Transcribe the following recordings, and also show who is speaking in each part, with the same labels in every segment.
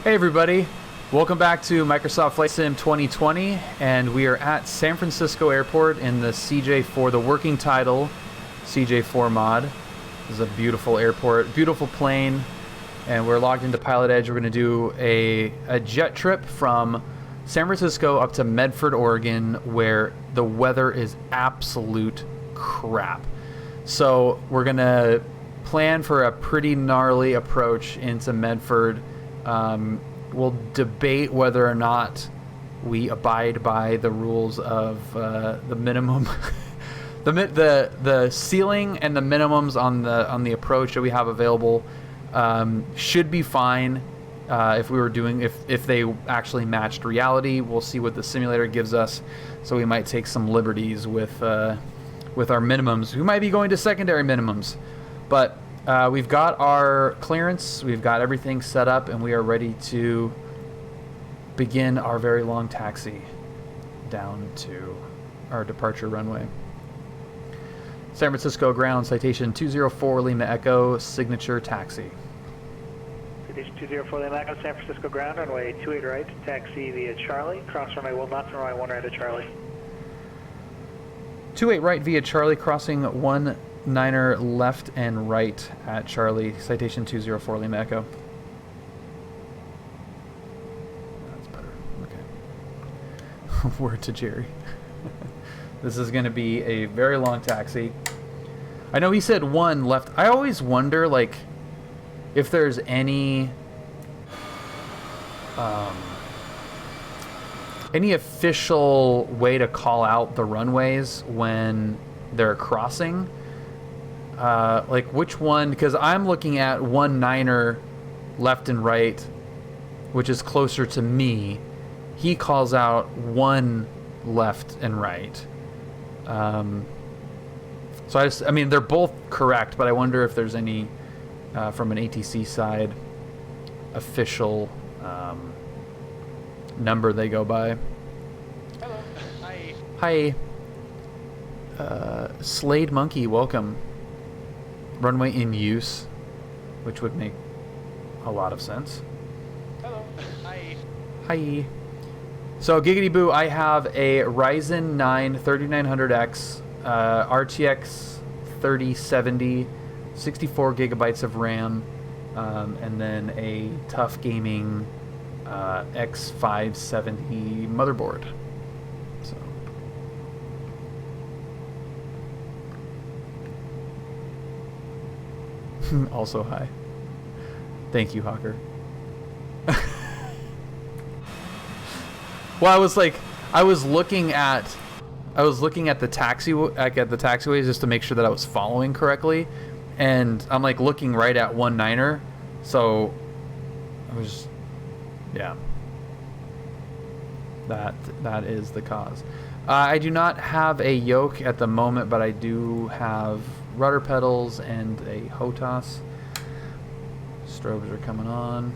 Speaker 1: Hey everybody, welcome back to Microsoft Flight Sim 2020, and we are at San Francisco Airport in the CJ4, the working title CJ4 mod. This is a beautiful airport, beautiful plane, and we're logged into PilotEdge. We're going to do a jet trip from San Francisco up to Medford, Oregon, where the weather is absolute crap. So we're going to plan for a pretty gnarly approach into Medford. We'll debate whether or not we abide by the rules of the minimum, the ceiling and the minimums on the approach that we have available. Should be fine if we were doing if they actually matched reality. We'll see what the simulator gives us. So we might take some liberties with our minimums. We might be going to secondary minimums, but. We've got our clearance, we've got everything set up, and we are ready to begin our very long taxi down to our departure runway. San Francisco ground, citation 204 Lima Echo, signature taxi.
Speaker 2: Citation 204 Lima Echo, San Francisco ground, runway 28 right, taxi via Charlie, cross runway will not runway 1 right to Charlie.
Speaker 1: 28 right via Charlie, crossing 19er left and right at Charlie, citation 204 Lima Echo. That's better. Okay. Word to Jerry. This is going to be a very long taxi. I know he said 1 left. I always wonder, like, if there's any official way to call out the runways when they're crossing. Like which one, because I'm looking at 19er left and right, which is closer to me. He calls out 1 left and right. So I mean, they're both correct, but I wonder if there's any, from an ATC side, official number they go by.
Speaker 3: Hello. Hi.
Speaker 1: Hi. Slade Monkey, welcome. Runway in use, which would make a lot of sense.
Speaker 3: Hello. Hi.
Speaker 1: Hi. So, Giggity Boo, I have a Ryzen 9 3900X, RTX 3070, 64 gigabytes of RAM, and then a Tough Gaming X570 motherboard. So. Also, hi. Thank you, Hawker. Well, I was looking at the taxiways just to make sure that I was following correctly, and I'm like looking right at 19er, so I was, yeah. That is the cause. I do not have a yoke at the moment, but I do have rudder pedals and a HOTAS. Strobes are coming on.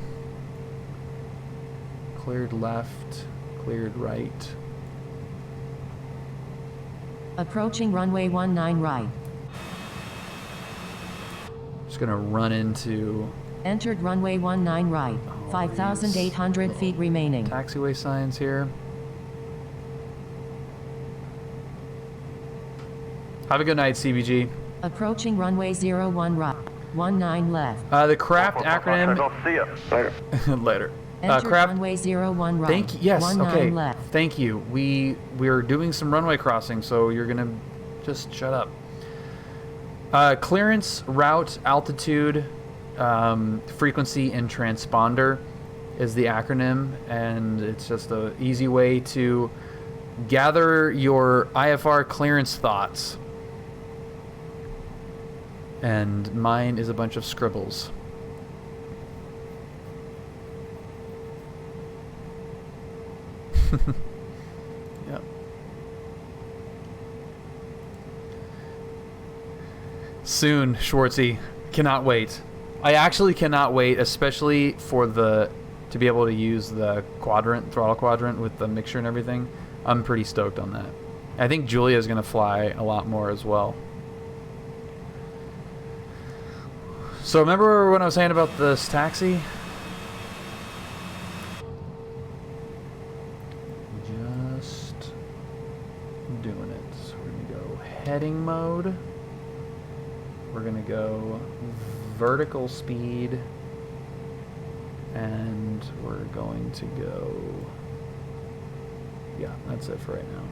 Speaker 1: Cleared left, cleared right.
Speaker 4: Approaching runway 19 right.
Speaker 1: Just gonna run into...
Speaker 4: Entered runway 19 right. 5,800 feet remaining.
Speaker 1: Taxiway signs here. Have a good night, CBG.
Speaker 4: Approaching runway 01 right. 19 left.
Speaker 1: The craft acronym...
Speaker 2: I'll see you. Later.
Speaker 1: Later.
Speaker 4: Entered
Speaker 1: Craft...
Speaker 4: runway 01 right.
Speaker 1: Thank you. Yes,
Speaker 4: 19
Speaker 1: okay.
Speaker 4: left.
Speaker 1: Thank you. We're doing some runway crossing, so you're gonna just shut up. Clearance, route, altitude, frequency, and transponder is the acronym, and it's just an easy way to gather your IFR clearance thoughts. And mine is a bunch of scribbles. Yep. Soon, Schwartzy. Cannot wait. I actually cannot wait, especially for to be able to use the throttle quadrant with the mixture and everything. I'm pretty stoked on that. I think Julia's gonna fly a lot more as well. So remember when I was saying about this taxi? heading mode. We're gonna go vertical speed, and we're going to go, yeah, that's it for right now.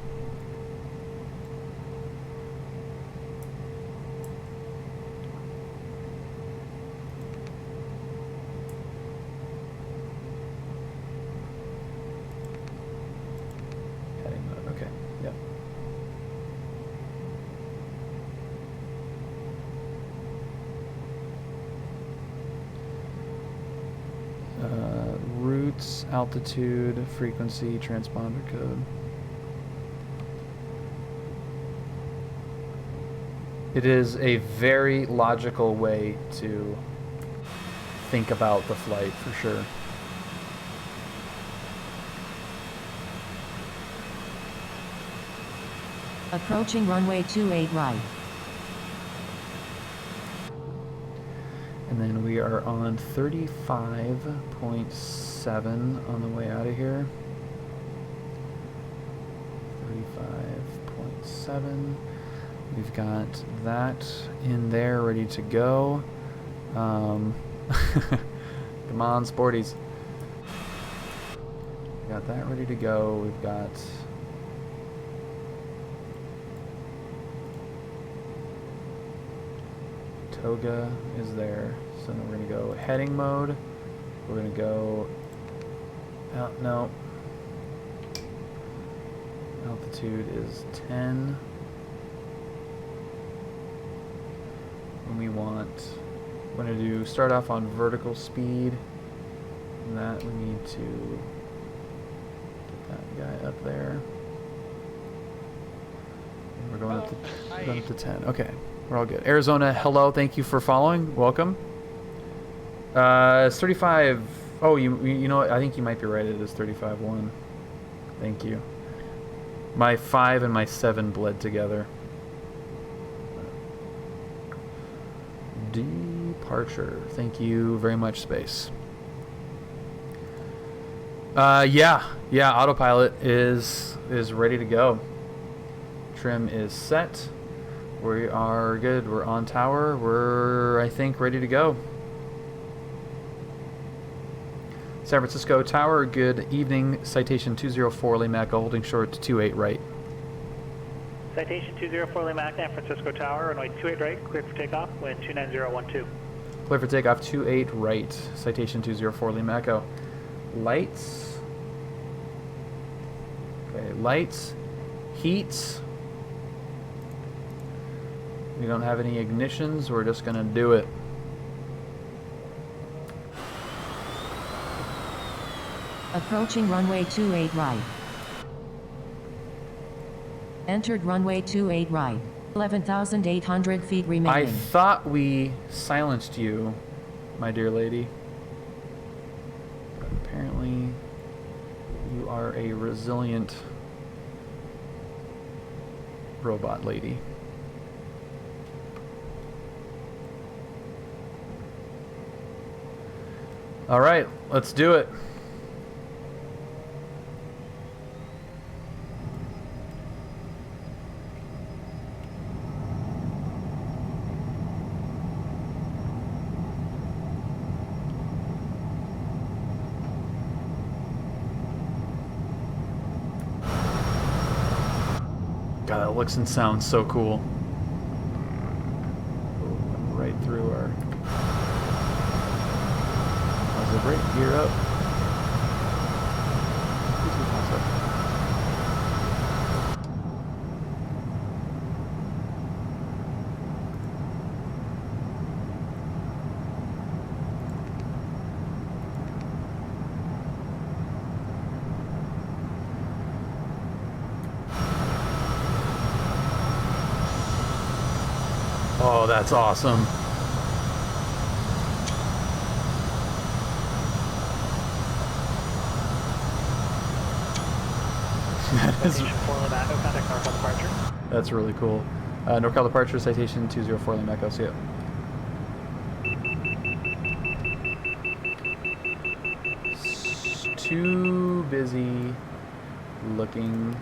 Speaker 1: Heading mode, okay, yep. Routes, altitude, frequency, transponder code. It is a very logical way to think about the flight, for sure.
Speaker 4: Approaching runway 28 right.
Speaker 1: And then we are on 35.7 on the way out of here. 35.7. We've got that in there ready to go. Come on, sporties. Got that ready to go. We've got Toga is there. So then we're going to go heading mode. We're going to go, oh, no. Altitude is 10. And we want, we're going to do, start off on vertical speed. And that we need to get that guy up there. And we're going, going up to 10. Okay. We're all good. Arizona, hello. Thank you for following. Welcome. It's 35. Oh, you know what? I think you might be right. It is 35.1. Thank you. My 5 and my 7 bled together. Departure. Thank you very much, Space. Yeah. Autopilot is ready to go. Trim is set. We are good. We're on tower. We're, I think, ready to go. San Francisco Tower, good evening. Citation 204 Lima Echo, holding short to 28 right.
Speaker 2: Citation 204 Lima San Francisco Tower, runway 28 right, cleared for takeoff, wind 29012.
Speaker 1: Clear for takeoff 28 right. Citation 204 Lima Echo. Lights. Okay, lights. Heat. We don't have any ignitions. We're just going to do it.
Speaker 4: Approaching runway 28 right. Entered runway 28 right. 11,800 feet remaining.
Speaker 1: I thought we silenced you, my dear lady. But apparently, you are a resilient robot lady. All right, let's do it. God, that looks and sounds so cool. Right through our... How's the brake gear up? Oh, that's awesome. That's really cool. NorCal departure, citation 204 Lima Echo. See ya. Too busy looking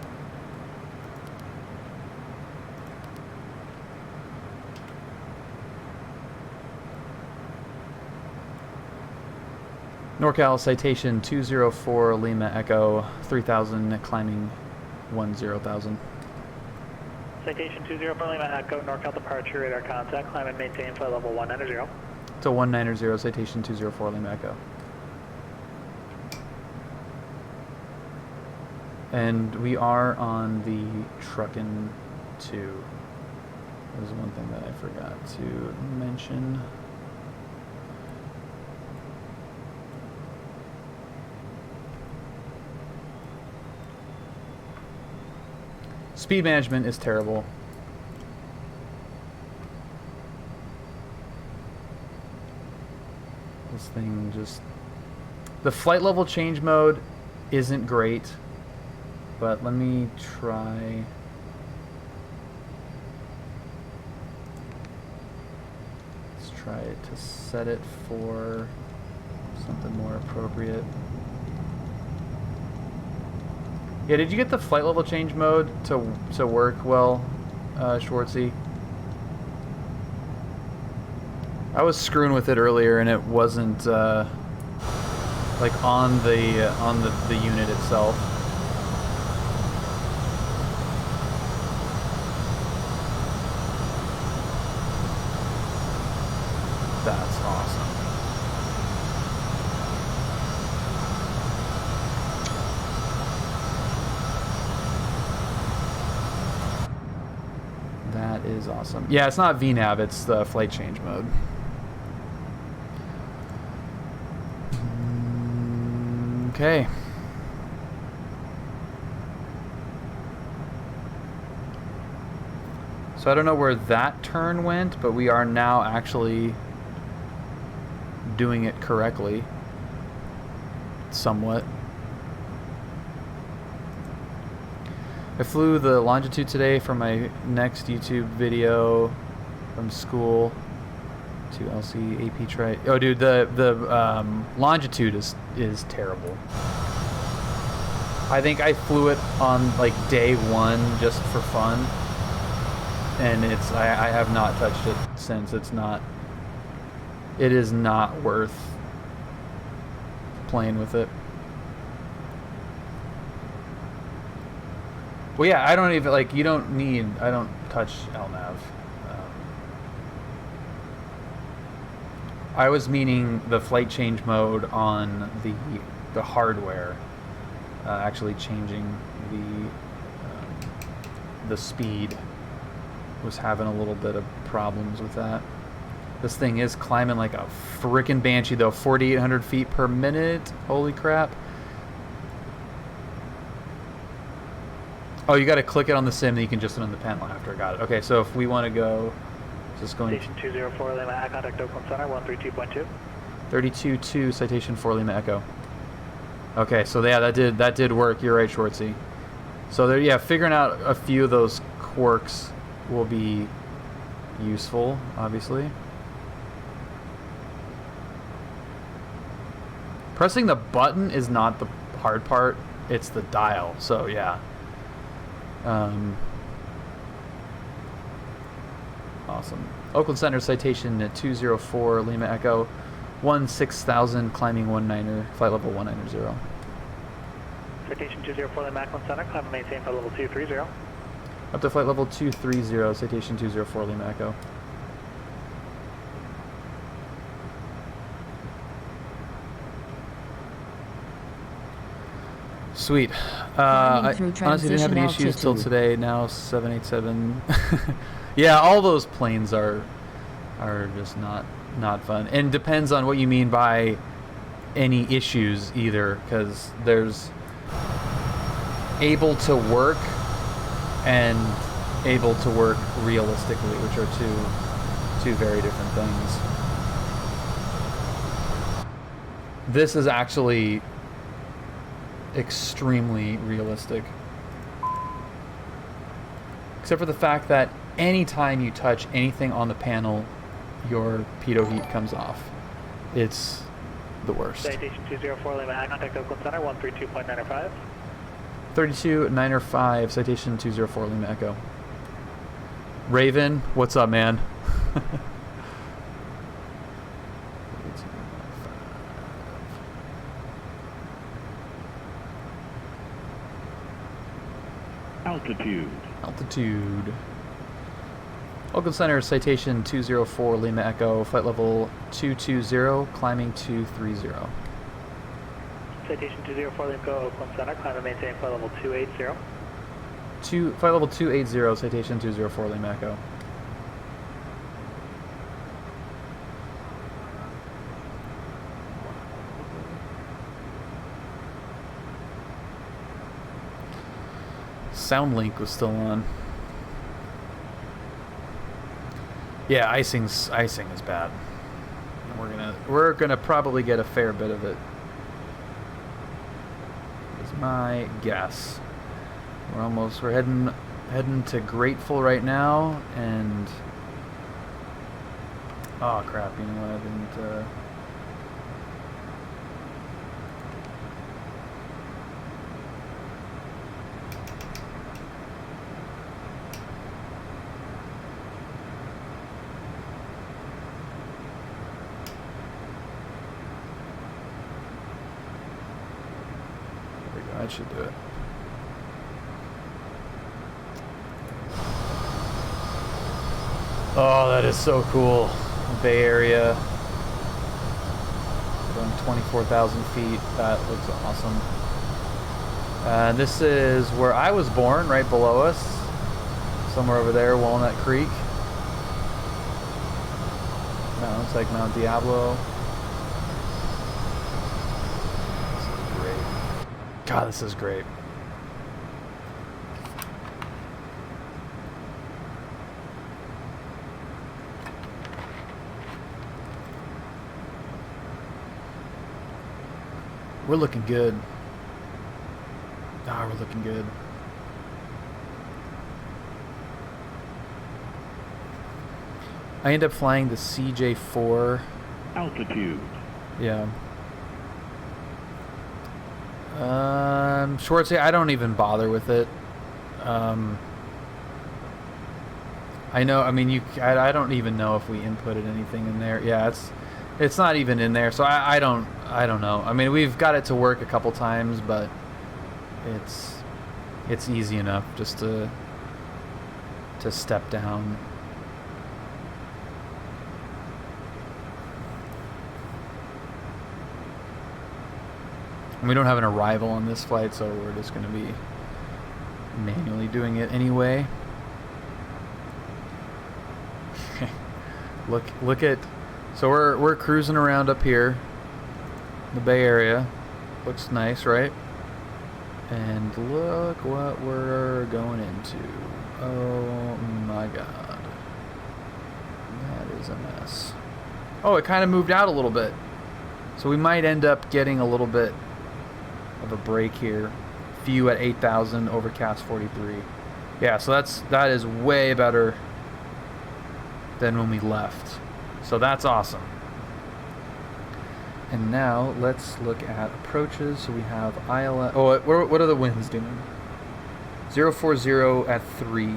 Speaker 1: NorCal Citation 204 Lima Echo 3000 climbing 10,000.
Speaker 2: Citation 204 Lima Echo, NorCal departure, radar contact, climb and maintain flight level 190.
Speaker 1: To 190 Citation 204 Lima Echo. And we are on the Truckin' 2. There's one thing that I forgot to mention. Speed management is terrible. This thing just... The flight level change mode isn't great, but let me try... Let's try to set it for something more appropriate. Yeah, did you get the flight level change mode to work well, Schwartzy? I was screwing with it earlier and it wasn't like on the unit itself. That's awesome. That is awesome. Yeah, it's not VNAV, it's the flight change mode. Okay. So I don't know where that turn went, but we are now actually doing it correctly. Somewhat. I flew the longitude today for my next YouTube video from school to LC AP try. Oh, dude, the longitude is terrible. I think I flew it on like day one just for fun, and I have not touched it since. It is not worth playing with it. Well, yeah, I don't even, like, I don't touch LNAV. I was meaning the flight change mode on the hardware, actually changing the speed. Was having a little bit of problems with that. This thing is climbing like a frickin' banshee though, 4,800 feet per minute. Holy crap. Oh, you got to click it on the sim, then you can just on the panel after. Got it. Okay, so if we want to go, just going.
Speaker 2: Citation 204 Lima, contact Oakland Center 132.2.
Speaker 1: 32.2 Citation 4 Lima Echo. Okay, so yeah, that did work. You're right, Schwartzy. So there, yeah, figuring out a few of those quirks will be useful, obviously. Pressing the button is not the hard part; it's the dial. So yeah. Awesome. Oakland Center Citation at 204 Lima Echo 16,000 climbing 19er, flight level 190.
Speaker 2: Citation 204 Lima Oakland Center, climb and maintain flight level 230.
Speaker 1: Up to flight level 230, Citation 204 Lima Echo. Sweet. I honestly didn't have any issues till today. Now 787. Yeah, all those planes are just not fun, and depends on what you mean by any issues either, because there's able to work and able to work realistically, which are two very different things. This is actually extremely realistic, except for the fact that anytime you touch anything on the panel, your pitot heat comes off. It's the worst.
Speaker 2: Citation 204 Lima, contact Oakland Center 132.95.
Speaker 1: 32.95, Citation 204 Lima Echo. Raven, what's up, man?
Speaker 5: Altitude.
Speaker 1: Altitude. Local Center, Citation 204, Lima Echo, flight level 220, climbing 230.
Speaker 2: Citation 204, Lima Echo, Oakland Center, climb and maintain flight level 280.
Speaker 1: Flight level 280, Citation 204, Lima Echo. Sound link was still on. Yeah, icing is bad. We're gonna probably get a fair bit of it. Is my guess. We're heading to Grateful right now, and oh crap! You know what? I didn't. That should do it. Oh, that is so cool. Bay Area. Going 24,000 feet. That looks awesome. This is where I was born, right below us. Somewhere over there, Walnut Creek. No, it's like Mount Diablo. God, this is great. We're looking good. Ah, we're looking good. I end up flying the CJ4.
Speaker 5: Altitude.
Speaker 1: Yeah. Schwartz, I don't even bother with it. I know, I mean, I don't even know if we inputted anything in there. Yeah, it's not even in there, so I don't know. I mean, we've got it to work a couple times, but it's easy enough just to step down. And we don't have an arrival on this flight, so we're just going to be manually doing it anyway. Look at, so we're cruising around up here, the Bay Area. Looks nice, right? And look what we're going into. Oh my God, that is a mess. Oh, it kind of moved out a little bit, so we might end up getting a little bit of a break here. View at 8,000, overcast 43. Yeah, so that is way better than when we left. So that's awesome. And now let's look at approaches. So we have ILS. Oh, what are the winds doing? 040 at 3.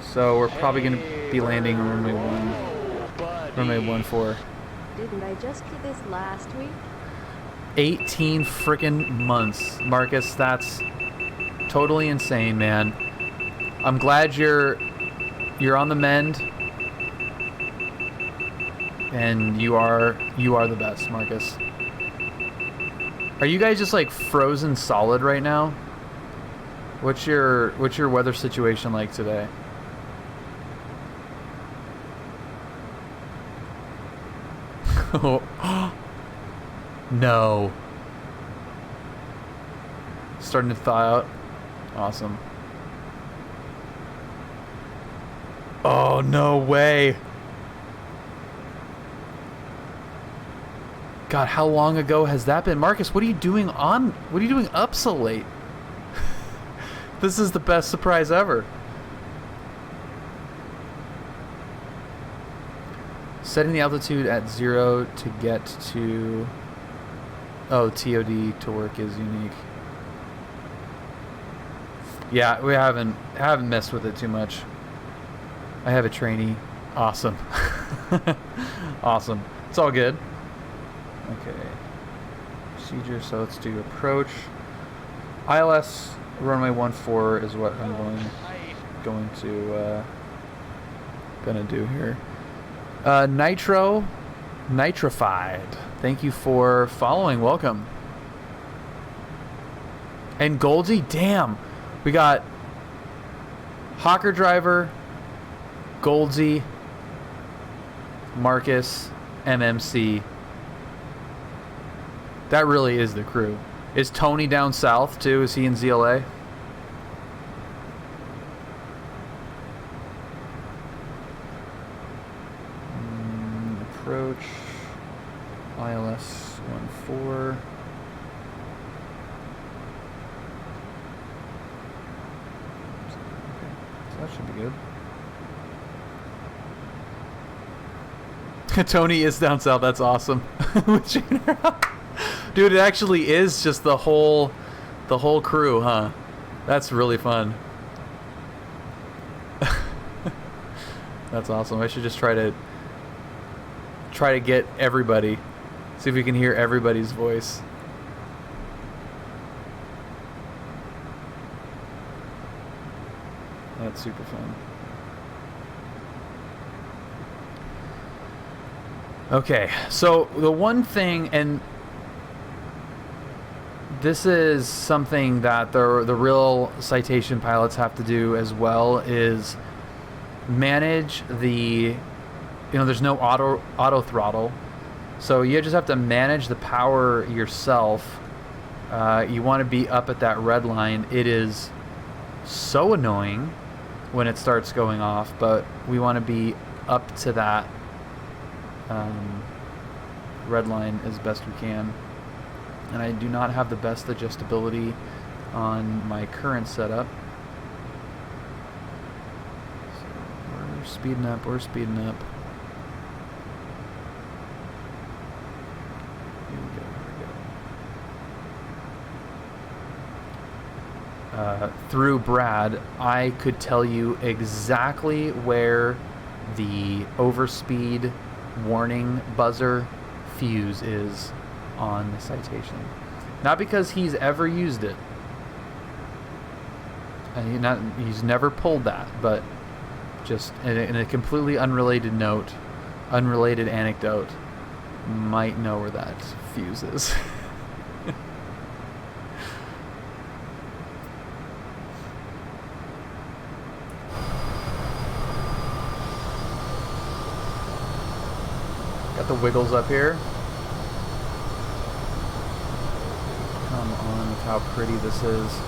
Speaker 1: So we're probably going to be landing on runway 1. Runway 14.
Speaker 6: Didn't I just do this last week?
Speaker 1: 18 freaking months, Marcus. That's totally insane, man. I'm glad you're on the mend, and you are the best, Marcus. Are you guys just like frozen solid right now? What's your weather situation like today? No. Starting to thaw out. Awesome. Oh, no way. God, how long ago has that been? Marcus, what are you doing up so late? This is the best surprise ever. Setting the altitude at 0 to get to... Oh, TOD to work is unique. Yeah, we haven't messed with it too much. I have a trainee. Awesome. Awesome. It's all good. Okay. Procedure, so let's do approach. ILS runway 14 is what I'm going to gonna do here. Nitrified. Thank you for following. Welcome. And Goldie, damn, we got Hawker Driver, Goldie, Marcus, MMC. That really is the crew. Is Tony down south too? Is he in ZLA? Approach ILS 14. Okay, so that should be good. Tony is down south. That's awesome. Dude, it actually is just the whole crew, huh? That's really fun. That's awesome. I should just try to get everybody. See if we can hear everybody's voice. That's super fun. Okay, so the one thing, and this is something that the real Citation pilots have to do as well, is manage the, there's no auto throttle, so you just have to manage the power yourself. You want to be up at that red line. It is so annoying when it starts going off, but we want to be up to that red line as best we can. And I do not have the best adjustability on my current setup. So we're speeding up, Here we go. Through Brad, I could tell you exactly where the overspeed warning buzzer fuse is on the Citation. Not because he's ever used it. And he's never pulled that, but just in a completely unrelated anecdote, might know where that fuse is. Got the wiggles up here. Come on with how pretty this is.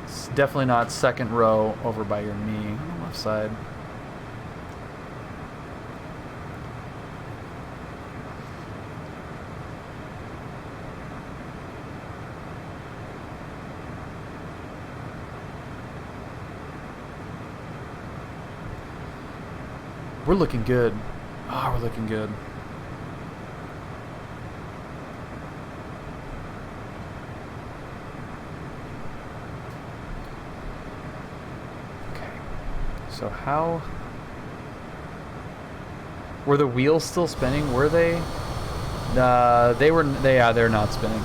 Speaker 1: It's definitely not second row over by your knee on the left side. We're looking good. Oh, we're looking good. Okay. So how... Were the wheels still spinning? Were they? They're not spinning.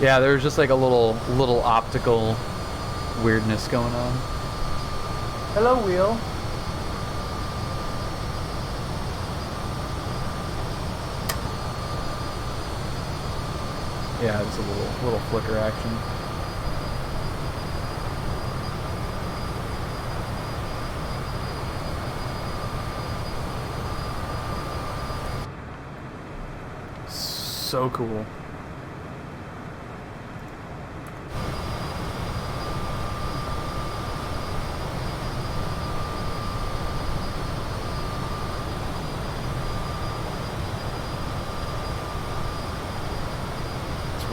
Speaker 1: Yeah, there was just like a little optical weirdness going on. Hello, wheel. Yeah, it's a little flicker action. So cool.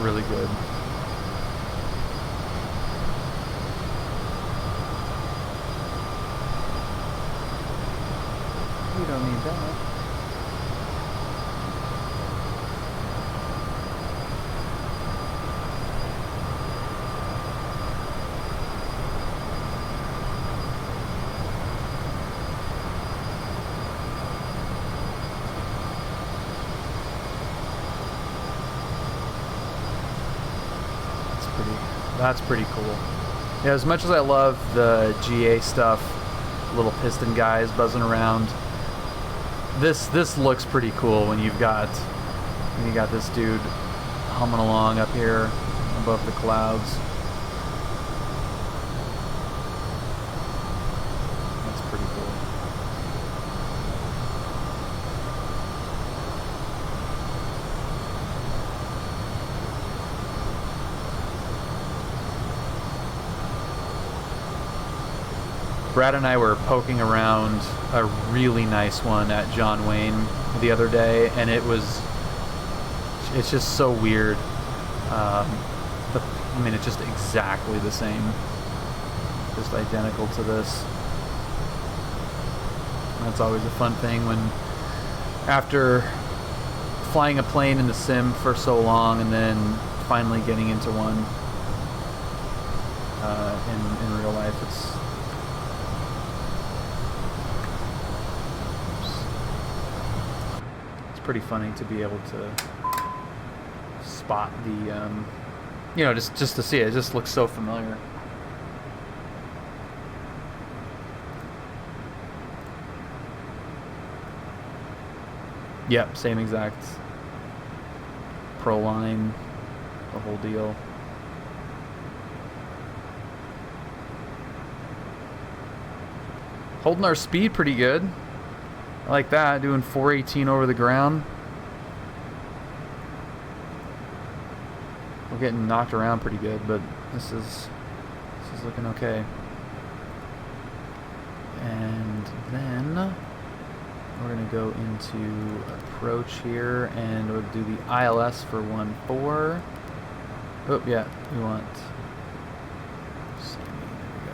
Speaker 1: Really good. We don't need that. That's pretty cool. Yeah, as much as I love the GA stuff, little piston guys buzzing around, this looks pretty cool when you got this dude humming along up here above the clouds. That's pretty cool. Brad and I were poking around a really nice one at John Wayne the other day, and it's just so weird. I mean, it's just exactly the same, just identical to this. And that's always a fun thing when, after flying a plane in the sim for so long and then finally getting into one in real life, it's pretty funny to be able to spot the, you know, just to see it. It just looks so familiar. Yep, same exact pro line, the whole deal. Holding our speed pretty good. I like that, doing 418 over the ground. We're getting knocked around pretty good, but this is looking okay. And then we're gonna go into approach here, and we'll do the ILS for 1-4. Oh yeah, we want. There we go.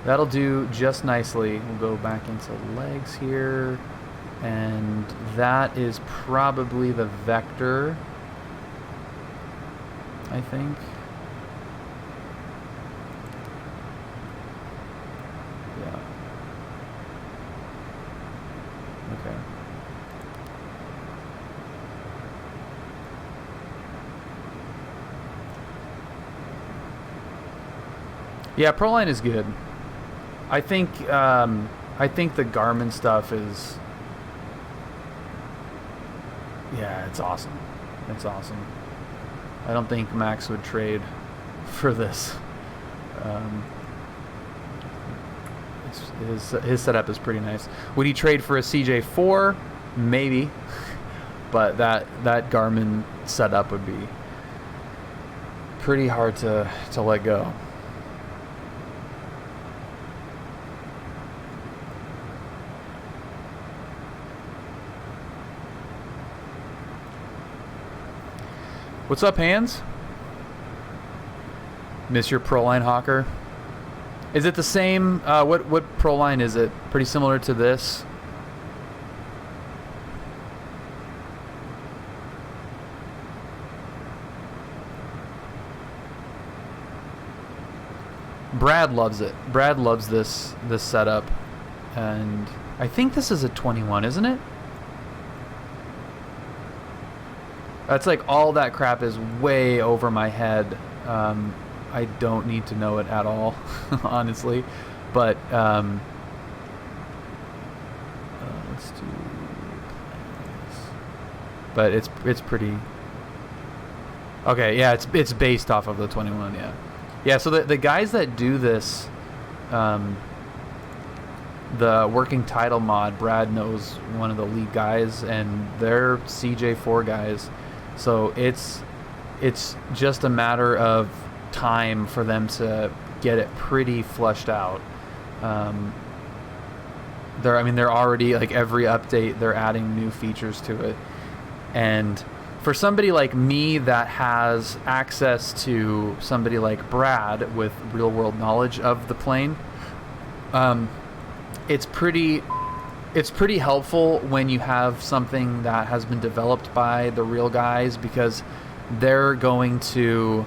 Speaker 1: That'll do just nicely. We'll go back into legs here, and that is probably the vector, I think. Yeah. Okay. Yeah, Proline is good. I think the Garmin stuff is, yeah, it's awesome. It's awesome. I don't think Max would trade for this. His setup is pretty nice. Would he trade for a CJ4? Maybe, but that Garmin setup would be pretty hard to let go. What's up, Hands? Miss your Proline Hawker. Is it the same? What Proline is it? Pretty similar to this? Brad loves it. Brad loves this setup, and I think this is a 21, isn't it? That's like all that crap is way over my head. I don't need to know it at all, honestly. But let's do plans. But it's pretty okay. Yeah, it's based off of the 21. Yeah, yeah. So the guys that do this, the working title mod, Brad knows one of the lead guys, and they're CJ4 guys. So it's just a matter of time for them to get it pretty flushed out. They're already, like, every update they're adding new features to it. And for somebody like me that has access to somebody like Brad with real world knowledge of the plane, it's pretty helpful when you have something that has been developed by the real guys, because they're going to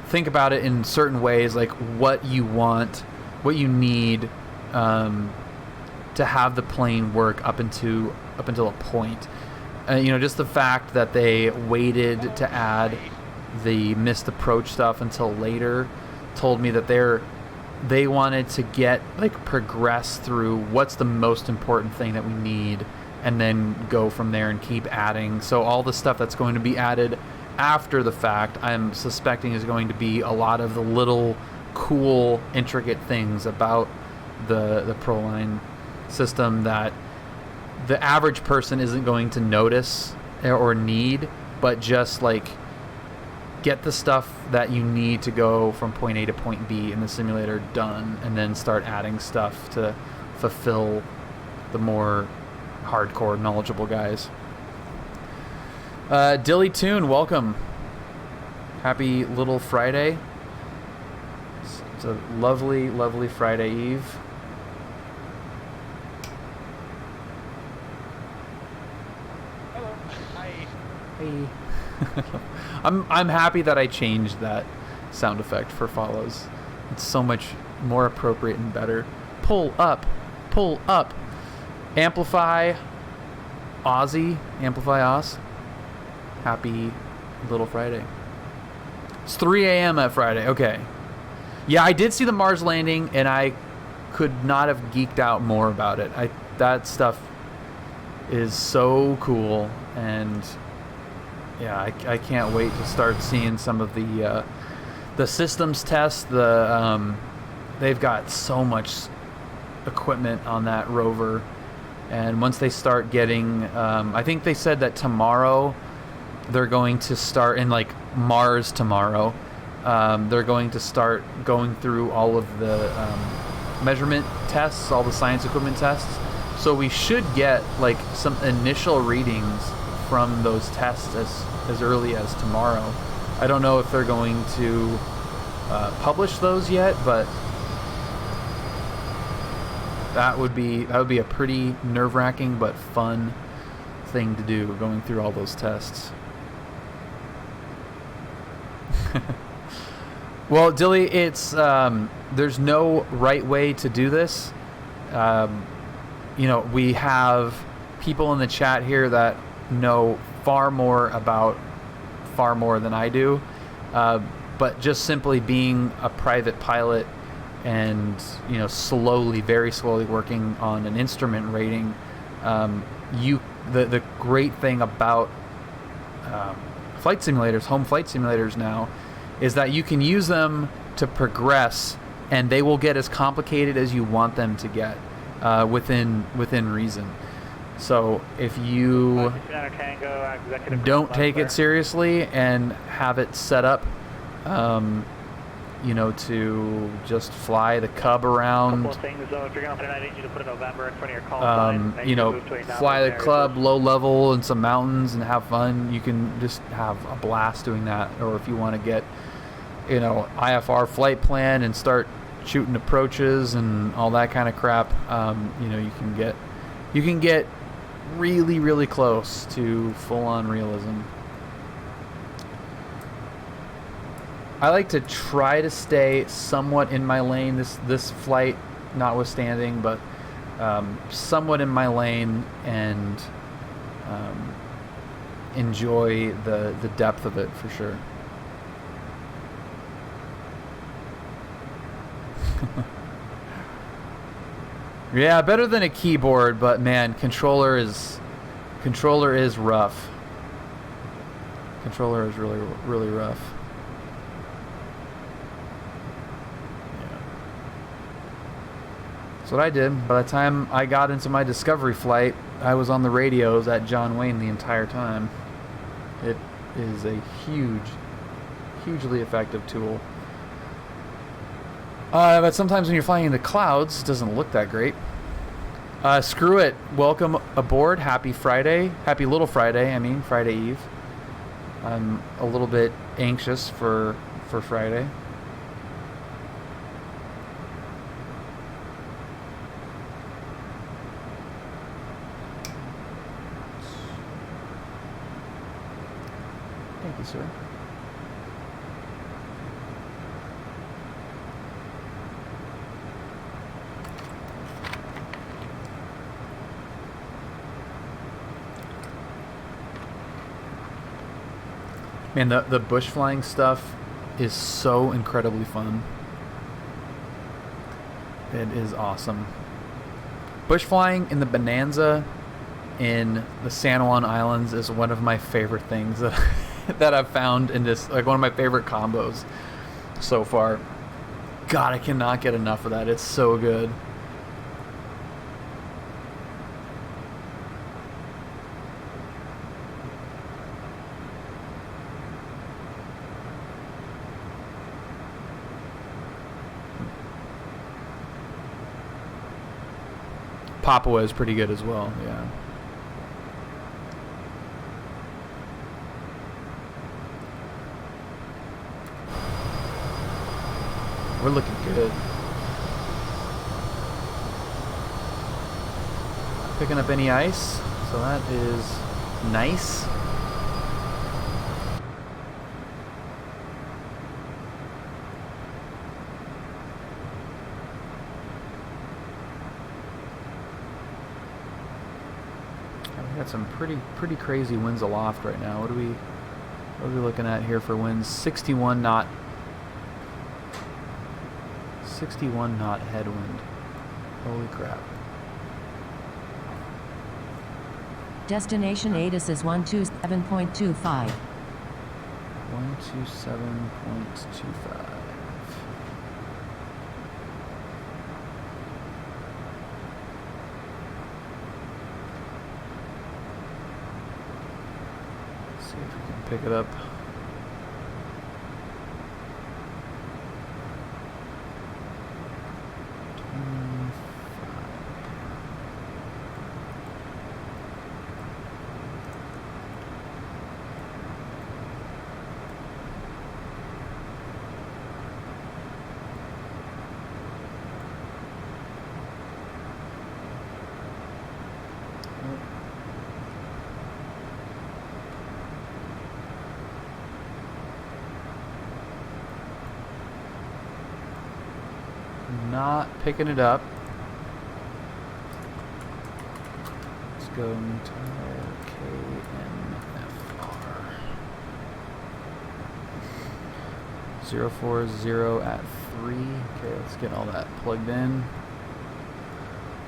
Speaker 1: think about it in certain ways, like what you want, what you need to have the plane work up into up until a point. You know, just the fact that they waited to add the missed approach stuff until later told me that they wanted to get, like, progress through what's the most important thing that we need and then go from there and keep adding. So all the stuff that's going to be added after the fact, I'm suspecting is going to be a lot of the little cool, intricate things about the Proline system that the average person isn't going to notice or need, but just like get the stuff that you need to go from point A to point B in the simulator done, and then start adding stuff to fulfill the more hardcore, knowledgeable guys. Dilly Toon, welcome. Happy little Friday. It's a lovely, lovely Friday Eve.
Speaker 3: Hello. Hi.
Speaker 1: Hey. I'm happy that I changed that sound effect for follows. It's so much more appropriate and better. Pull up. Pull up. Amplify Aussie. Amplify Oz. Happy little Friday. It's 3 a.m. at Friday. Okay. Yeah, I did see the Mars landing, and I could not have geeked out more about it. That stuff is so cool, and yeah, I can't wait to start seeing some of the systems tests. They've got so much equipment on that rover, and once they start getting, I think they said that tomorrow they're going to start in, like, Mars tomorrow. They're going to start going through all of the measurement tests, all the science equipment tests. So we should get, like, some initial readings from those tests as early as tomorrow. I don't know if they're going to publish those yet, but that would be a pretty nerve-wracking but fun thing to do, going through all those tests. Well, Dilly, it's there's no right way to do this. You know, we have people in the chat here that know far more than I do. But just simply being a private pilot and, you know, very slowly working on an instrument rating, the great thing about flight simulators, home flight simulators now, is that you can use them to progress, and they will get as complicated as you want them to get within reason. So if you don't take it seriously and have it set up, you know, to just fly the Cub around, you know, fly the Cub low level in some mountains and have fun, you can just have a blast doing that. Or if you want to get, you know, IFR flight plan and start shooting approaches and all that kind of crap, you know, you can get really, really close to full-on realism. I like to try to stay somewhat in my lane, this flight notwithstanding, but somewhat in my lane, and enjoy the depth of it for sure. Yeah, better than a keyboard, but man, controller is rough. Controller is really, really rough. That's what I did. By the time I got into my Discovery flight, I was on the radios at John Wayne the entire time. It is a hugely effective tool. But sometimes when you're flying in the clouds, it doesn't look that great. Screw it. Welcome aboard. Happy Friday. Happy little Friday, I mean, Friday Eve. I'm a little bit anxious for Friday. Thank you, sir. Man, the bush flying stuff is so incredibly fun. It is awesome. Bush flying in the Bonanza in the San Juan Islands is one of my favorite things that that I've found in this, like one of my favorite combos so far. God, I cannot get enough of that. It's so good. Papua is pretty good as well, yeah. We're looking good. Not picking up any ice, so that is nice. We got some pretty crazy winds aloft right now. What are we looking at here for winds? 61 knot. 61 knot headwind. Holy crap.
Speaker 4: Destination ATIS is 127.25.
Speaker 1: 127.25. See if we can pick it up. Not picking it up. Let's go entire KNFR. 040 at 3. Okay, let's get all that plugged in.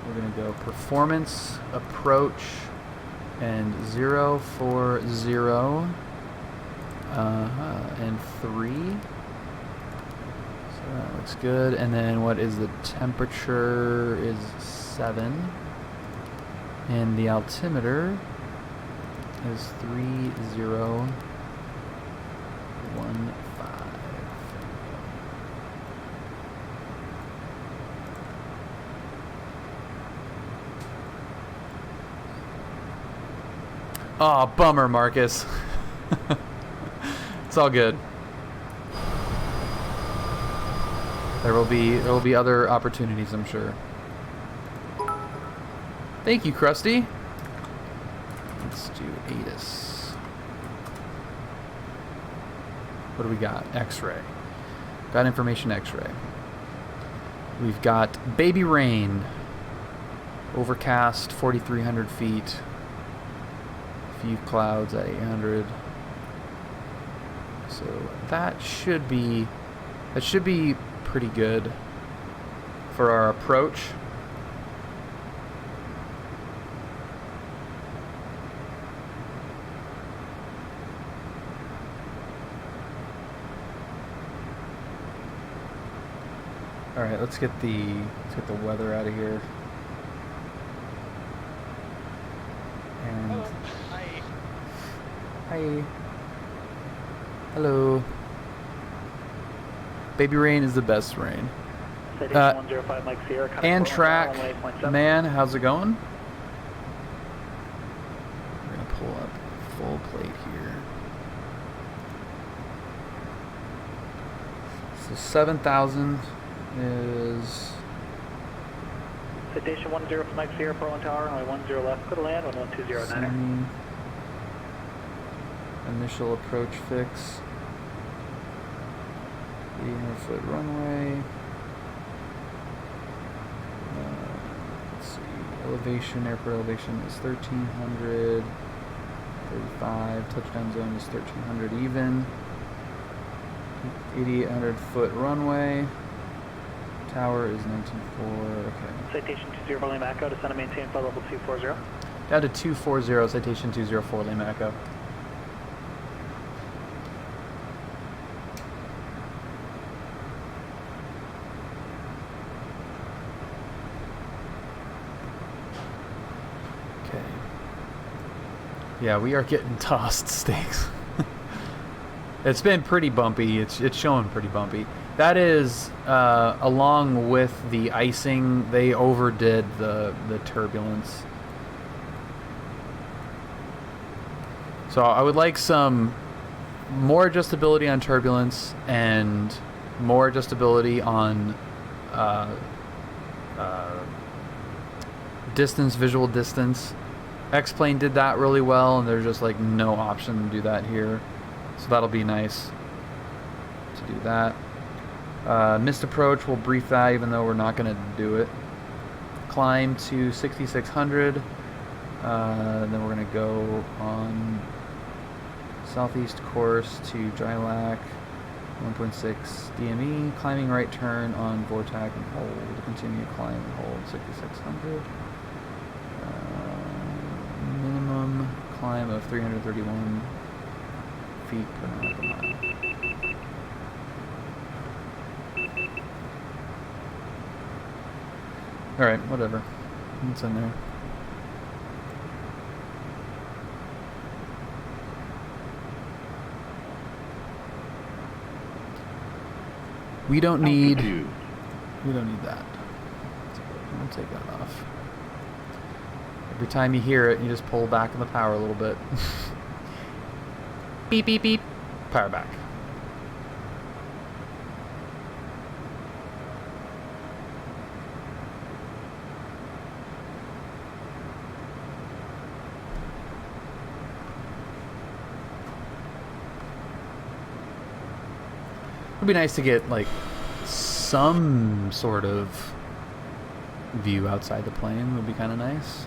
Speaker 1: We're gonna go performance, approach, and 040 and 3. That looks good. And then what is the temperature is 7. And the altimeter is 3015. Oh, bummer, Marcus. It's all good. There will be other opportunities, I'm sure. Thank you, Krusty. Let's do ATIS. What do we got? X-ray. Got information X-ray. We've got baby rain. Overcast, 4,300 feet. Few clouds at 800. So that should be pretty good for our approach. All right, let's get the weather out of here. And
Speaker 3: Hello. Hi.
Speaker 1: hi. Hello. Baby rain is the best rain.
Speaker 2: Citation 105 Mike Sierra.
Speaker 1: And track, man, how's it going? We're gonna pull up full plate here. So 7,000 is
Speaker 2: Citation 10 from Mike Sierra, Portland Tower, only 10 left, go to land, 11209er.
Speaker 1: Initial approach fix. 800-foot runway. Let's see. Elevation, airport elevation is 1,300. 35. Touchdown zone is 1300 even. 8800 foot runway. Tower is 19.4. Okay.
Speaker 2: Citation 20 Lima Echo, descend and maintain flight level 240.
Speaker 1: Down to 240, citation 204 Lima Echo. Okay. Yeah, we are getting tossed stakes. It's been pretty bumpy. It's showing pretty bumpy. That is, along with the icing, they overdid the turbulence. So I would like some more adjustability on turbulence and more adjustability on distance, visual distance. X-Plane did that really well, and there's just like no option to do that here. So that'll be nice to do that. Missed approach, we'll brief that even though we're not going to do it. Climb to 6,600. Then we're going to go on southeast course to Drylac, 1.6 DME. Climbing right turn on Vortac and hold. Continue climb and hold 6,600. Minimum climb of 331 feet per nautical mile. Alright, whatever. It's in there. We don't need that. We'll take that off. Every time you hear it, you just pull back on the power a little bit. Beep, beep, beep. Power back. It'd be nice to get like some sort of view outside the plane. Would be kind of nice.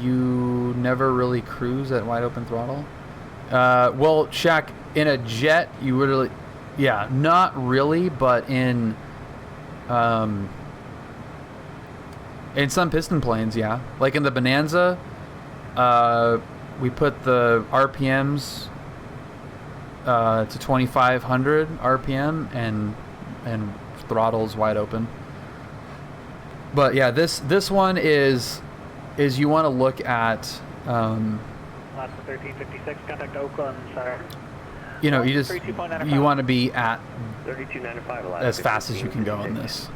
Speaker 1: You never really cruise at wide open throttle? Well, Shaq, in a jet, you would really, yeah, not really, but in some piston planes, yeah. Like in the Bonanza, we put the RPMs to 2,500 RPM and throttles wide open. But yeah, this one is you want to look at
Speaker 2: Lots of 1356, contact Oakland Center.
Speaker 1: you know, you want to be at
Speaker 2: 3295
Speaker 1: as fast as you can go on this.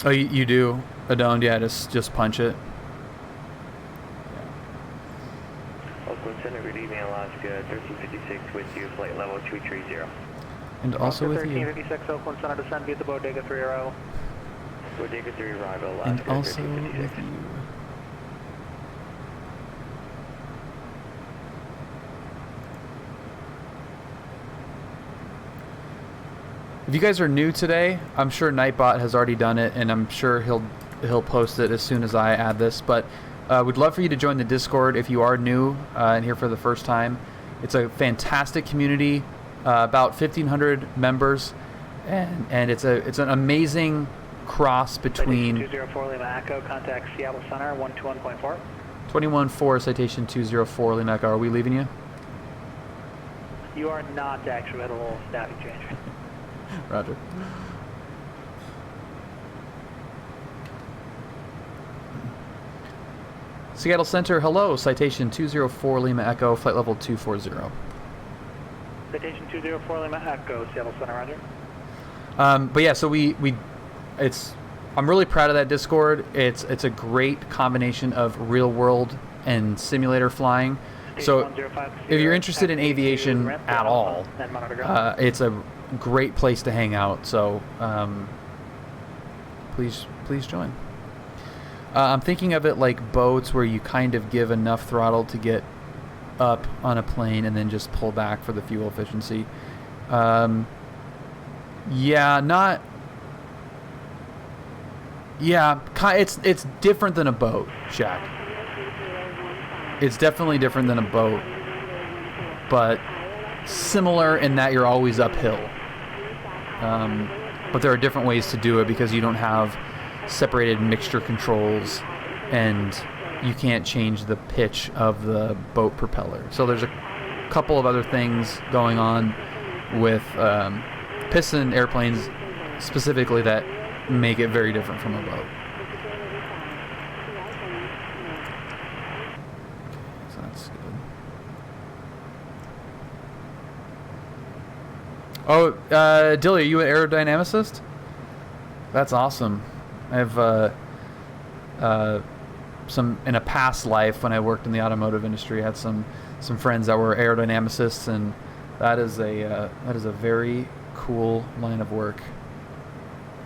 Speaker 1: Oh, you do? Adoned, yeah, just punch it.
Speaker 5: Oakland Center, good evening, Alaska, 1356 with you, flight level 230.
Speaker 1: And also with you.
Speaker 2: 1356, Oakland Center, descend via the Bodega 30.
Speaker 5: Bodega 3 arrival, Alaska,
Speaker 1: And also
Speaker 5: 1356.
Speaker 1: with you. If you guys are new today, I'm sure Nightbot has already done it, and I'm sure he'll post it as soon as I add this. But we'd love for you to join the Discord if you are new and here for the first time. It's a fantastic community, about 1,500 members, and it's an amazing cross between
Speaker 2: 204 Lima Echo, contact Seattle Center 121.4.
Speaker 1: 21-4 citation 204 Lima Echo. Are we leaving you?
Speaker 2: You are not actually at a little staffing change.
Speaker 1: Roger. Seattle Center, hello, citation 204 Lima Echo, flight level 240.
Speaker 2: Citation 204 Lima Echo, Seattle Center, roger.
Speaker 1: But yeah, so I'm really proud of that Discord. It's a great combination of real world and simulator flying. So if you're interested in aviation at all, it's a great place to hang out. So please join. I'm thinking of it like boats where you kind of give enough throttle to get up on a plane and then just pull back for the fuel efficiency. It's different than a boat, Shaq. It's definitely different than a boat, but similar in that you're always uphill. But there are different ways to do it because you don't have separated mixture controls and you can't change the pitch of the boat propeller. So there's a couple of other things going on with piston airplanes specifically that make it very different from a boat. So that's good. Oh, Dilly, are you an aerodynamicist? That's awesome. I have some in a past life when I worked in the automotive industry. I had some friends that were aerodynamicists, and that is a very cool line of work.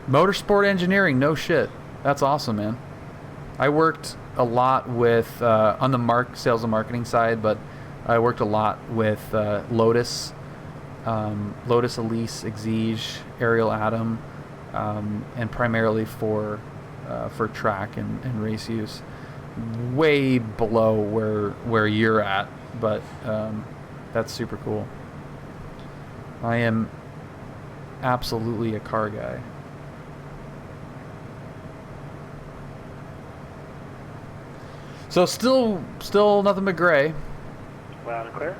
Speaker 1: Motorsport engineering, no shit. That's awesome, man. I worked a lot with on the sales and marketing side, but I worked a lot with Lotus, Lotus Elise, Exige, Ariel Atom, and primarily for track and race use. Way below where you're at, but that's super cool. I am absolutely a car guy. So still nothing but gray.
Speaker 2: Loud and clear.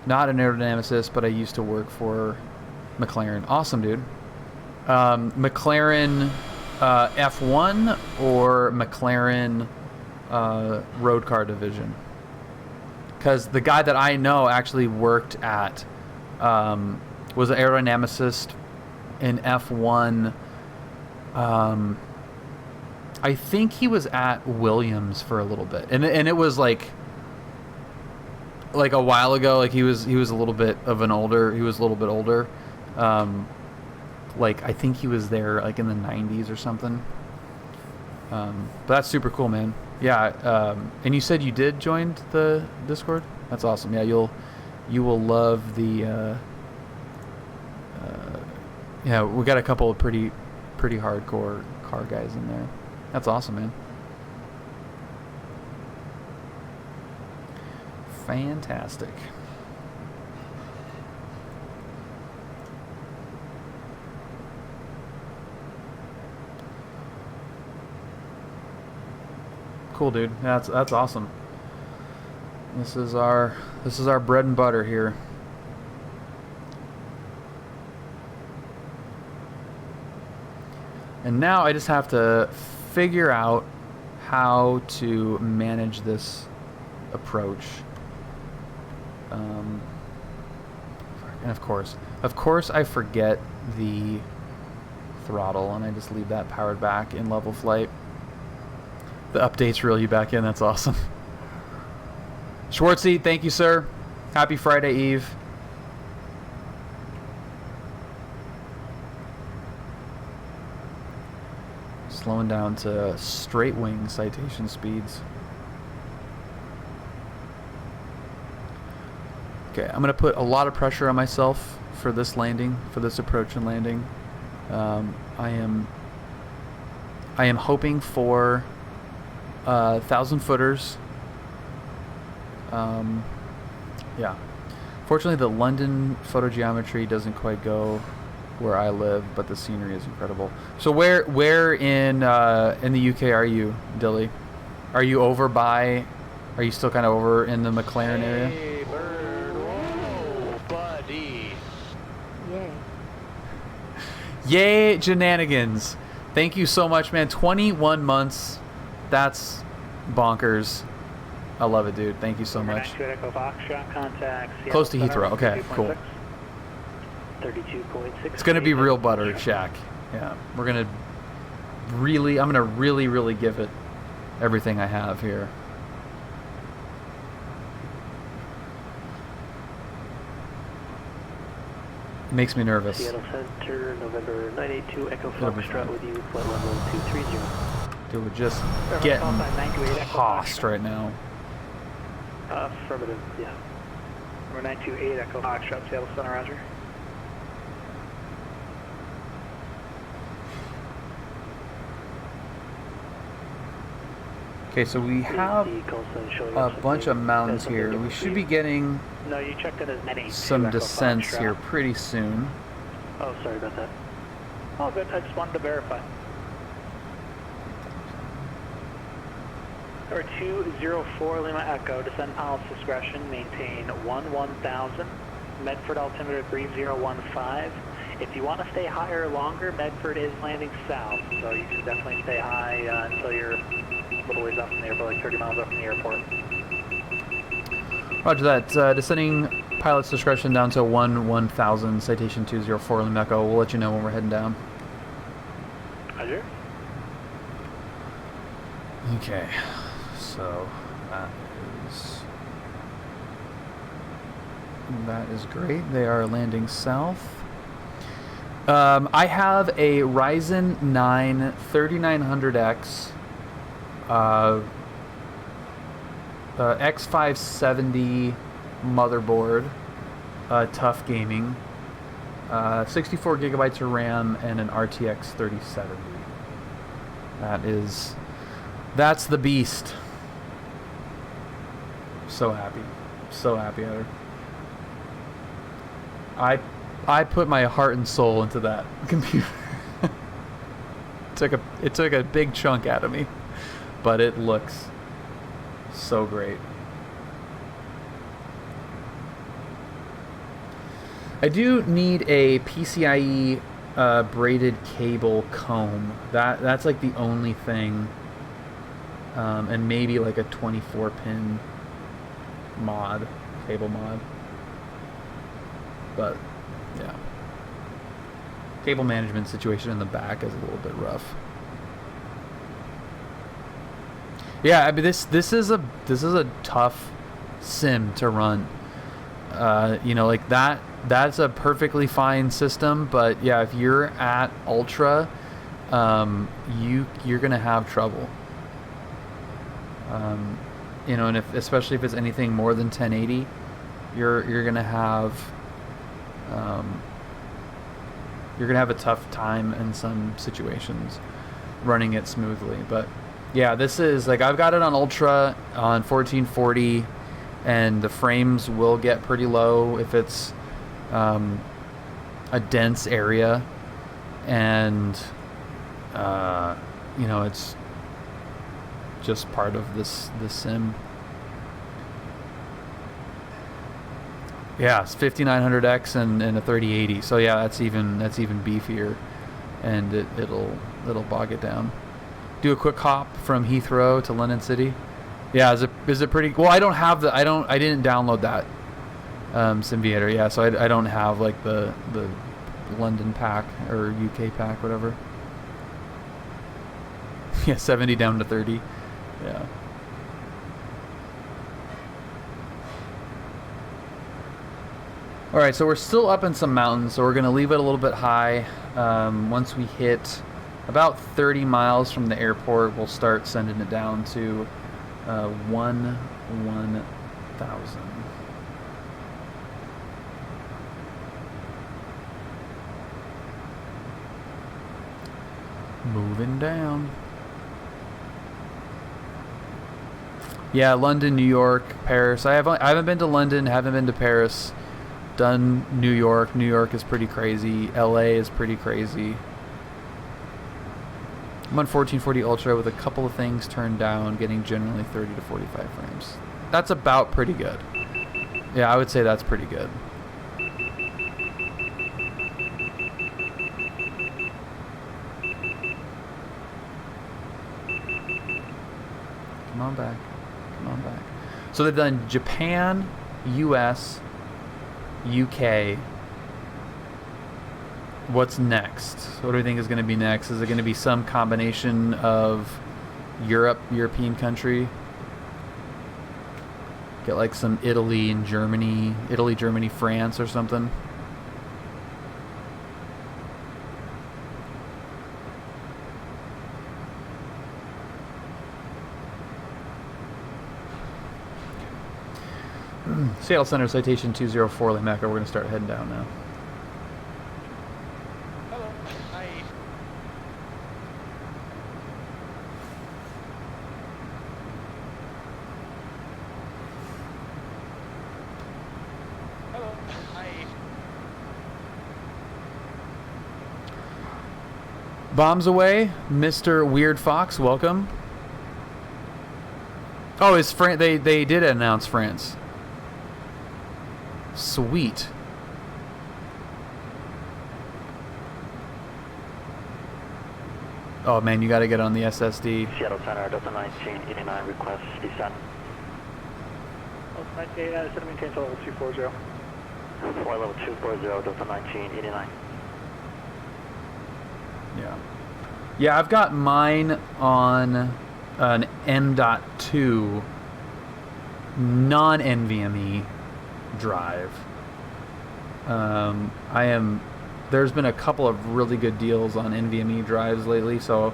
Speaker 1: Not an aerodynamicist, but I used to work for McLaren. Awesome, dude. McLaren F1 or McLaren road car division? Because the guy that I know actually worked at was an aerodynamicist in F1. I think he was at Williams for a little bit, and it was like a while ago. Like he was a little bit older. Like I think he was there like in the 90s or something. But that's super cool, man. Yeah. And you said you did join the Discord? That's awesome. Yeah, you will love the. Yeah, we got a couple of pretty hardcore car guys in there. That's awesome, man. Fantastic. Cool, dude. That's awesome. This is our bread and butter here. And now I just have to figure out how to manage this approach. And of course I forget the throttle and I just leave that powered back in level flight. The updates reel you back in. That's awesome. Schwartzy, thank you, sir. Happy Friday Eve. Slowing down to straight wing citation speeds. Okay, I'm going to put a lot of pressure on myself for this landing, for this approach and landing. I am hoping for 1,000 footers. Yeah. Fortunately, the London photogeometry doesn't quite go where I live, but the scenery is incredible. So where in the UK are you, Dilly? Are you over by? Are you still kind of over in the McLaren area?
Speaker 3: Hey, bird. Whoa, buddy.
Speaker 6: Yay.
Speaker 1: Yay, shenanigans. Thank you so much, man. 21 months. That's bonkers. I love it, dude. Thank you so much. Close to Heathrow. Okay, cool.
Speaker 2: 32.6.
Speaker 1: It's going to be real butter, Shaq. Yeah. I'm going to really give it everything I have here. It makes me nervous.
Speaker 5: Seattle Center, November 982, Echo Foxtrot with you, flight level 230.
Speaker 1: Dude, we're just getting tossed right now.
Speaker 5: Affirmative, yeah.
Speaker 2: Number 928 Echo Foxtrot, Seattle Center, roger.
Speaker 1: Okay, so we have a bunch of mountains here. We should be getting
Speaker 2: No, you checked it as many.
Speaker 1: some descents here pretty soon.
Speaker 2: Oh, sorry about that. Oh, good. I just wanted to verify. Number 204 Lima Echo, descend pilot's discretion, maintain 1000, Medford altimeter 3015. If you want to stay higher or longer, Medford is landing south, so you can definitely stay high until you're a little ways up from the airport, like 30 miles up from the airport.
Speaker 1: Roger that. Descending pilot's discretion down to 1000, citation 204 Lima Echo. We'll let you know when we're heading down.
Speaker 2: Roger.
Speaker 1: Okay, so that is great. They are landing south. I have a Ryzen 9 3900X X570 motherboard, tough gaming, 64 gigabytes of RAM, and an RTX 3070. That's the beast. So happy at her. I put my heart and soul into that computer. It took a big chunk out of me, but it looks so great. I do need a PCIe braided cable comb. That's like the only thing, and maybe like a 24-pin cable mod. But yeah, cable management situation in the back is a little bit rough. Yeah, I mean this is a tough sim to run. You know, like that's a perfectly fine system, but yeah, if you're at ultra, you're gonna have trouble. You know, and especially if it's anything more than 1080, you're gonna have a tough time in some situations running it smoothly. But yeah, this is like, I've got it on ultra on 1440, and the frames will get pretty low if it's a dense area, and you know, it's just part of this sim. Yeah, it's 5900X and a 3080. So yeah, that's even beefier, and it'll bog it down. Do a quick hop from Heathrow to London City. Yeah, is it pretty? Well, I didn't download that Simulator. Yeah, so I don't have like the London pack or UK pack, whatever. Yeah, 70 down to 30. Yeah. All right, so we're still up in some mountains, so we're going to leave it a little bit high. Once we hit about 30 miles from the airport, we'll start sending it down to 1,000. Moving down. Yeah, London, New York, Paris. I haven't been to London, haven't been to Paris. Done New York. New York is pretty crazy. LA is pretty crazy. I'm on 1440 Ultra with a couple of things turned down, getting generally 30 to 45 frames. That's about pretty good. Yeah, I would say that's pretty good. Come on back. Come on back. So they've done Japan, US, UK. What's next? What do we think is going to be next? Is it going to be some combination of European country? Get like some Italy and Germany, Germany, France or something? Seattle Center, Citation 204, Lima Echo. We're going to start heading down now.
Speaker 3: Hello. Hi. Hello. Hi.
Speaker 1: Bombs away, Mr. Weird Fox. Welcome. Oh, is Fran? They did announce France. Sweet. Oh man, you got to get on the SSD.
Speaker 5: Seattle Center, Delta 1989, request descent.
Speaker 2: Delta 1989, descend and maintain to level 240.
Speaker 5: Flight level 240, Delta 1989.
Speaker 1: Yeah. Yeah, I've got mine on an M.2 non-NVMe drive. There's been a couple of really good deals on NVMe drives lately, so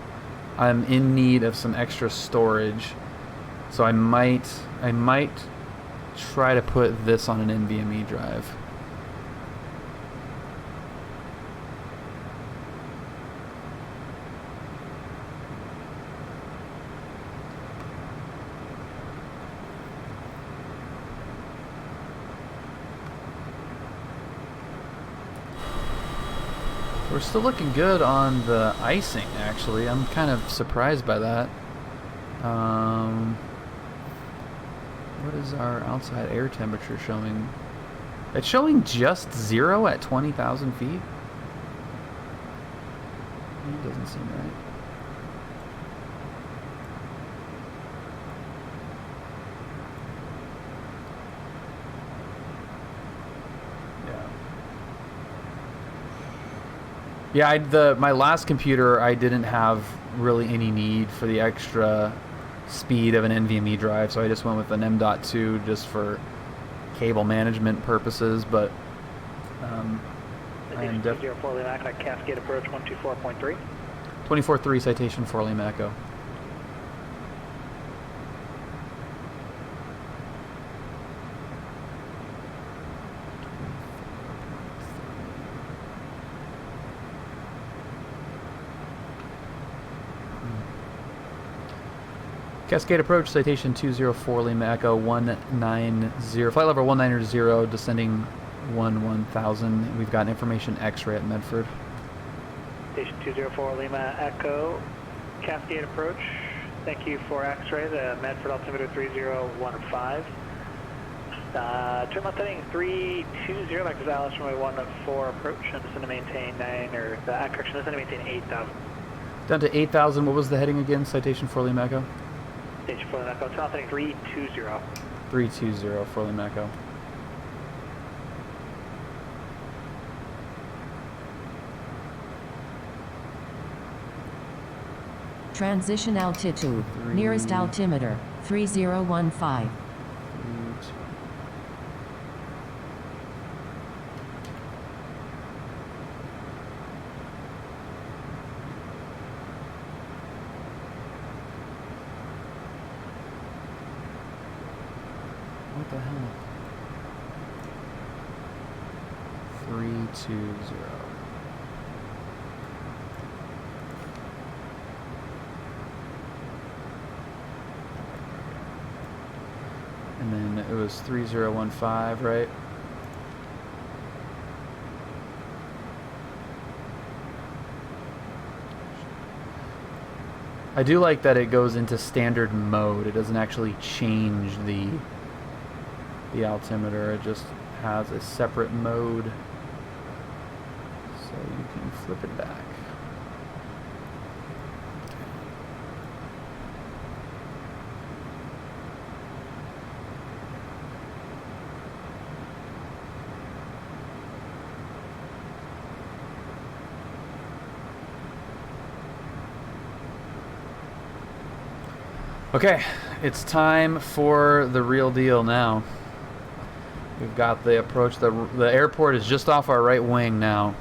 Speaker 1: I'm in need of some extra storage. So I might try to put this on an NVMe drive. We're still looking good on the icing, actually. I'm kind of surprised by that. What is our outside air temperature showing? It's showing just 0 at 20,000 feet. It doesn't seem right. Yeah, my last computer, I didn't have really any need for the extra speed of an NVMe drive, so I just went with an M.2 just for cable management purposes. But I am definitely
Speaker 2: 204 Lima Echo, Cascade approach 124.3.
Speaker 1: 24.3 Citation 4 Lima Echo. Cascade approach, Citation 204 Lima Echo 190, flight level 190, descending 1000. We've got information X-ray at Medford.
Speaker 2: Station 204 Lima Echo, Cascade approach. Thank you for X-ray, the Medford altimeter 3015. Turn left heading 320, like this Alice runway 14 approach, and descend to maintain 9, or correction, descend to maintain 8,000.
Speaker 1: Down to 8,000, what was the heading again? Citation 4 Lima Echo?
Speaker 2: Station 4 Lima Echo, turn left heading 320.
Speaker 1: 320 4 Lima Echo.
Speaker 4: Transition altitude. Nearest altimeter 3015.
Speaker 1: What the hell? 320. And then it was 3015, right? I do like that it goes into standard mode. It doesn't actually change the altimeter. It just has a separate mode, so you can flip it back. Okay, it's time for the real deal now. We've got the approach. The airport is just off our right wing now.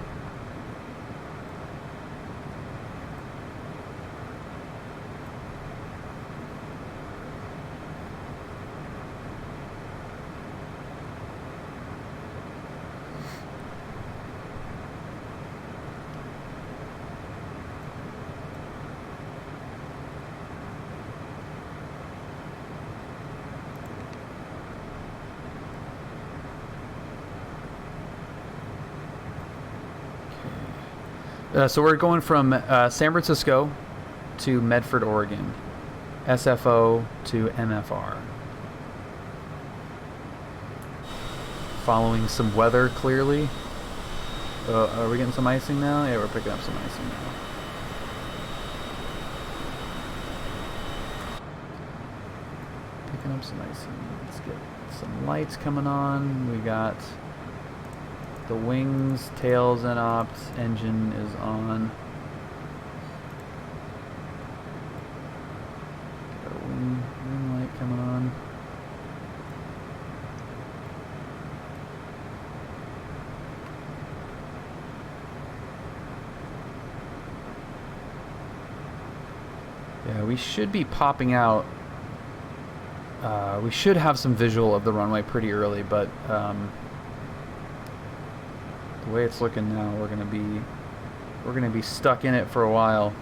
Speaker 1: So we're going from San Francisco to Medford, Oregon. SFO to MFR. Following some weather, clearly. Are we getting some icing now? Yeah, we're picking up some icing now. Picking up some icing. Let's get some lights coming on. We got the wings, tails, and opt. Engine is on. Got a wing light coming on. Yeah, we should be popping out. We should have some visual of the runway pretty early, but the way it's looking now, we're gonna be stuck in it for a while.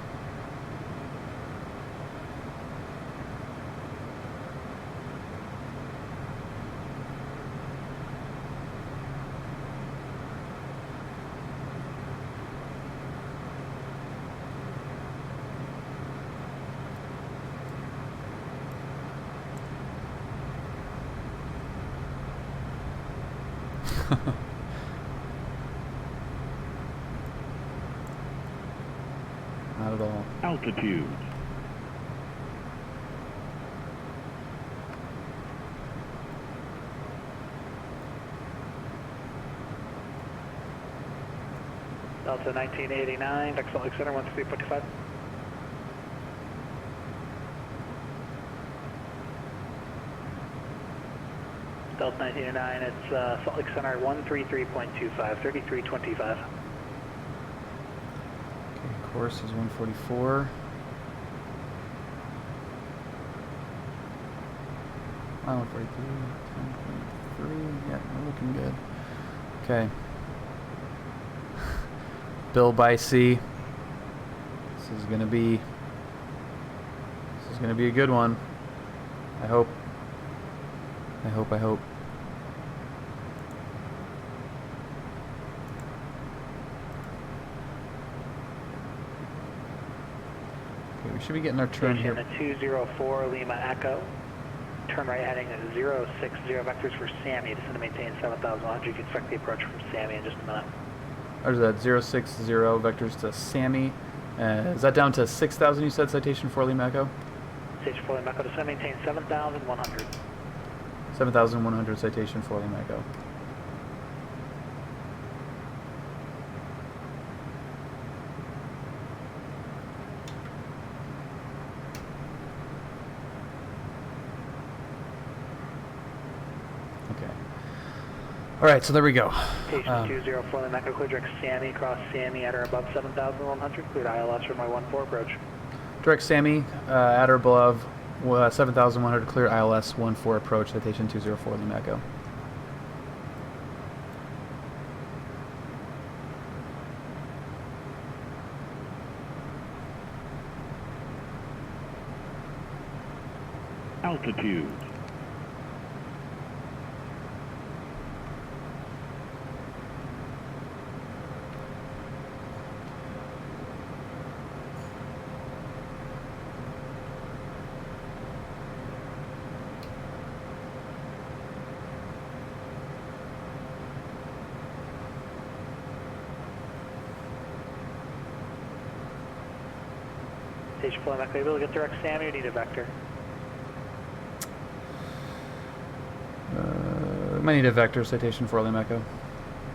Speaker 1: Not at all.
Speaker 7: Altitude.
Speaker 2: Delta 1989, X Salt Lake Center, 13.25. Delta 1989, it's Salt Lake Center, 133.25, 3325.
Speaker 1: Okay, course is 144. Oh, 143, 10.3. Yeah, we're looking good. Okay. Bill by C. This is gonna be a good one. I hope. Okay, we should be getting our turn here.
Speaker 2: Station 204 Lima Echo. Turn right heading at 060 vectors for Sammy. Descend to maintain 7,100. You can expect the approach from Sammy in just a minute.
Speaker 1: Or is that 060 vectors to Sammy? Is that down to 6,000 you said, citation for Lima Echo?
Speaker 2: Station 4 Lima Echo, descend to maintain 7,100.
Speaker 1: 7,100 citation for Lima Echo. All right, so there we go.
Speaker 2: Station 204 Lima Echo, clear direct Sammy, cross Sammy at or above 7,100. Cleared ILS for my 14 approach.
Speaker 1: Direct Sammy, at or above 7,100, clear ILS 14 approach, citation 204 Lima Echo.
Speaker 7: Altitude.
Speaker 2: Station 4 Lima Echo, able to get direct Sammy or need a vector?
Speaker 1: We might need a vector, citation for Lima Echo.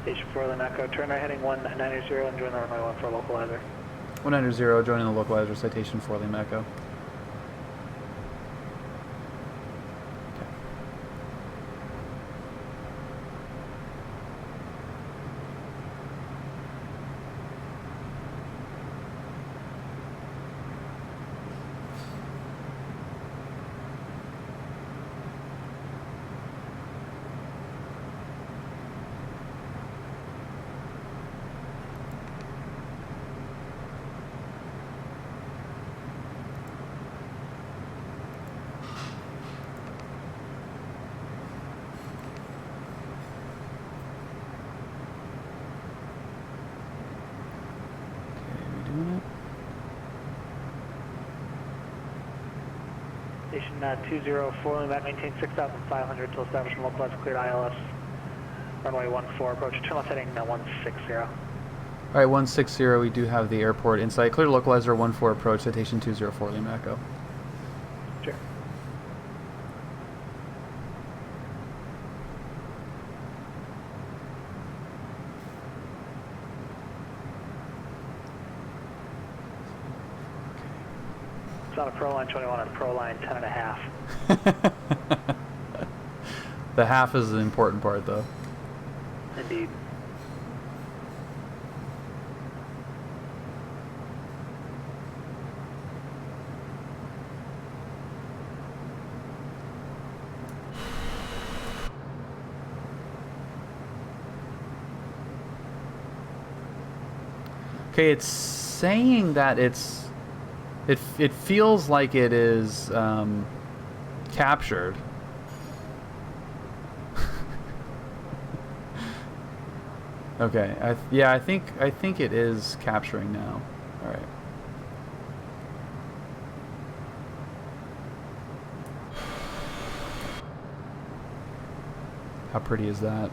Speaker 2: Station 4 Lima Echo, turn right heading 190 and join the runway 14 localizer.
Speaker 1: 190, joining the localizer, citation for Lima Echo.
Speaker 2: Station 204, lean back, maintain 6,500 till establishment localized cleared ILS. Runway 14, approach, turn left heading 160.
Speaker 1: All right, 160, we do have the airport in sight. Clear to localizer 14 approach, citation 204, Lima Echo.
Speaker 2: Sure. It's on a pro line 21 and pro line 10 and a half.
Speaker 1: The half is the important part, though.
Speaker 2: Indeed.
Speaker 1: Okay, it's saying that it feels like it is captured. Okay, I think it is capturing now. All right. How pretty is that?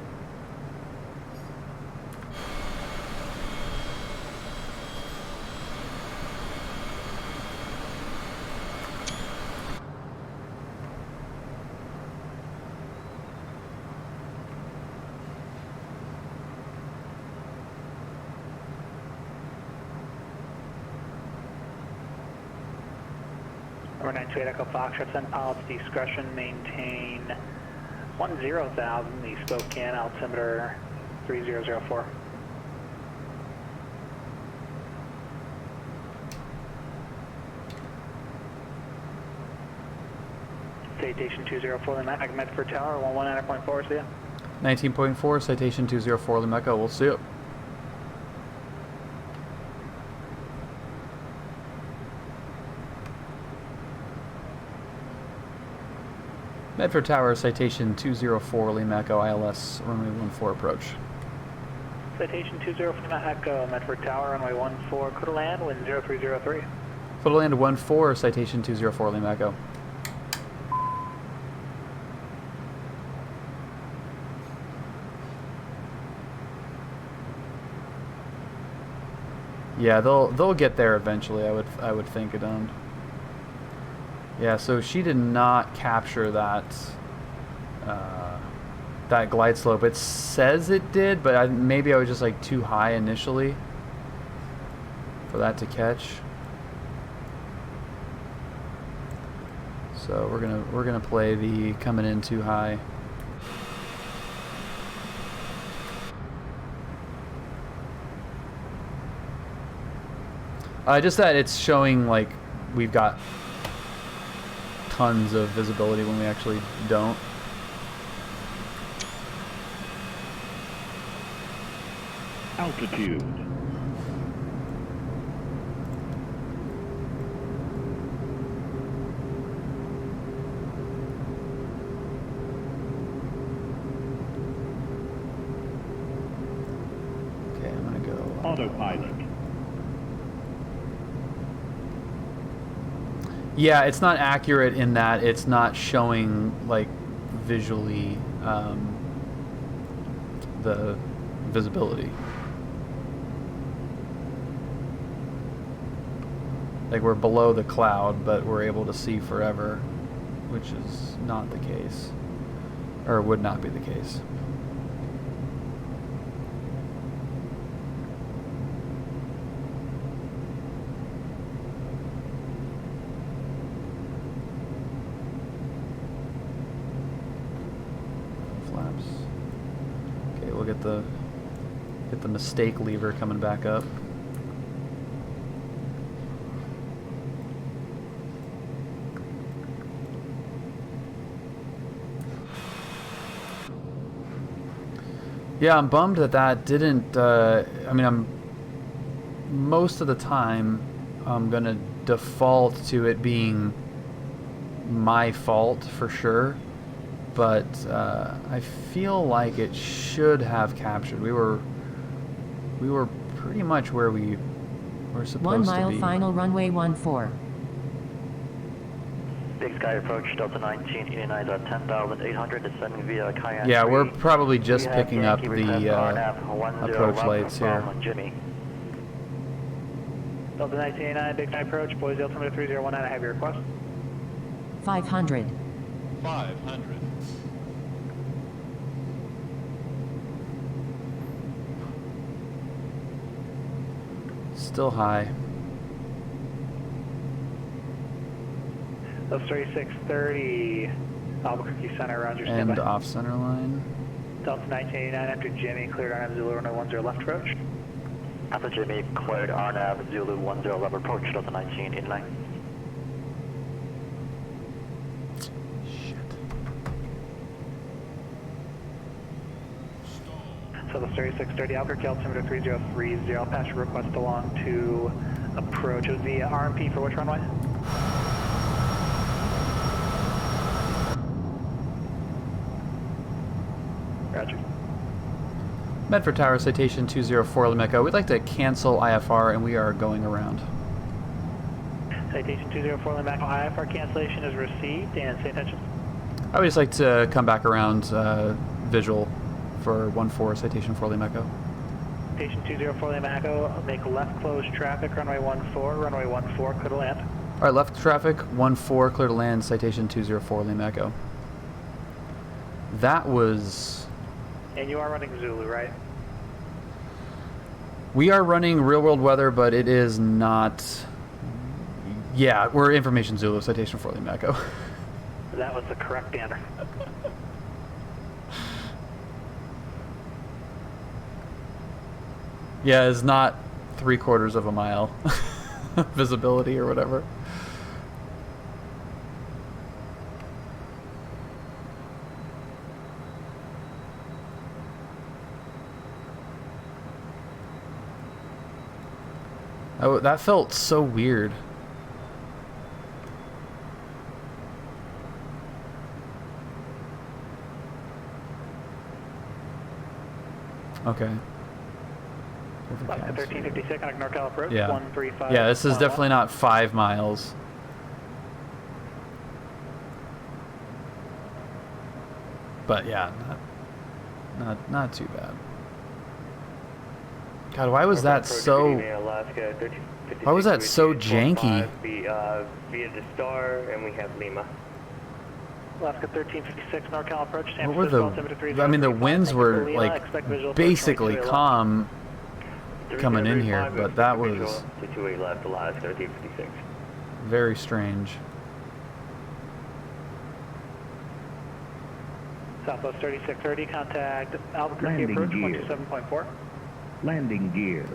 Speaker 2: Number 928 Echo Foxtrot, send pilot's discretion, maintain 10,000, the Spokane altimeter 3004. Citation 204, the Medford Tower, 119.4, see ya.
Speaker 1: 19.4, citation 204, Lima Echo, we'll see you. Medford Tower, citation 204, Lima Echo, ILS, runway 14 approach.
Speaker 2: Citation 204, Echo, Medford Tower, runway 14, clear to land, wind 0303.
Speaker 1: Clear to land 14, citation 204, Lima Echo. Yeah, they'll get there eventually. I would think it on. Yeah, so she did not capture that that glide slope. It says it did, but maybe I was just like too high initially for that to catch. So we're gonna play the coming in too high. Just that it's showing like we've got tons of visibility when we actually don't.
Speaker 7: Altitude.
Speaker 1: Okay, I'm gonna go
Speaker 7: Autopilot.
Speaker 1: Yeah, it's not accurate in that it's not showing like visually the visibility. Like we're below the cloud, but we're able to see forever, which is not the case, or would not be the case. Flaps. Okay, we'll get the mistake lever coming back up. Yeah, I'm bummed that didn't, I mean, most of the time, I'm going to default to it being my fault for sure, but I feel like it should have captured. We were pretty much where we were supposed to be.
Speaker 4: 1 mile final runway 14.
Speaker 5: Big Sky approach, Delta 1989 at 10,800, descending via Cayenne.
Speaker 1: Yeah, we're
Speaker 5: 3.
Speaker 1: probably just
Speaker 5: We have
Speaker 1: picking up
Speaker 5: Yankee request
Speaker 1: the
Speaker 5: RNAV 10
Speaker 1: approach
Speaker 5: left
Speaker 1: lights here.
Speaker 5: from Jimmy.
Speaker 2: Delta 1989, Big Sky approach, Boise altimeter 3019, I have your request.
Speaker 4: 500.
Speaker 3: 500.
Speaker 1: Still high.
Speaker 2: That's 3630, Albuquerque Center, roger,
Speaker 1: And
Speaker 2: standby.
Speaker 1: off center line.
Speaker 2: Delta 1989 after Jimmy, cleared RNAV Zulu 1010 left approach.
Speaker 5: After Jimmy, cleared RNAV Zulu 10 left approach, Delta 1989.
Speaker 2: So the 3630 Albuquerque altimeter 3030, I'll pass your request along to approach. It was the RMP for which runway? Roger.
Speaker 1: Medford Tower, Citation 204 Lima Echo. We'd like to cancel IFR and we are going around.
Speaker 2: Citation 204 Lima Echo, IFR cancellation is received and stay attention.
Speaker 1: I would just like to come back around visual for 14 Citation 4 Lima Echo.
Speaker 2: Citation 204 Lima Echo, make left close traffic, runway 14, runway 14, clear to land.
Speaker 1: All right, left traffic 14, clear to land, Citation 204 Lima Echo. That was...
Speaker 2: And you are running Zulu, right?
Speaker 1: We are running real world weather, but it is not... Yeah, we're Information Zulu, Citation 4 Lima Echo.
Speaker 2: That was the correct answer.
Speaker 1: Yeah, it's not 3/4 of a mile visibility or whatever. Oh, that felt so weird. Okay.
Speaker 2: Left 1356 on NorCal approach,
Speaker 1: Yeah.
Speaker 2: 135.
Speaker 1: Yeah, this is definitely not 5 miles. But yeah, not too bad. God, why was that so... Why was that so janky?
Speaker 5: Via the Star, and we have Lima.
Speaker 2: Alaska 1356 NorCal approach. San
Speaker 1: What were
Speaker 2: Francisco, altimeter 3035.
Speaker 1: I mean, the winds
Speaker 2: Thank you for
Speaker 1: were
Speaker 2: Lima.
Speaker 1: like
Speaker 2: Expect visual approach
Speaker 1: basically
Speaker 2: 22
Speaker 1: calm coming in here, but that was
Speaker 5: 28 left, Alaska 1356.
Speaker 1: very strange.
Speaker 2: Southwest 3630, contact Albuquerque
Speaker 7: Landing
Speaker 2: approach
Speaker 7: gear.
Speaker 2: 127.4.
Speaker 7: Landing gear.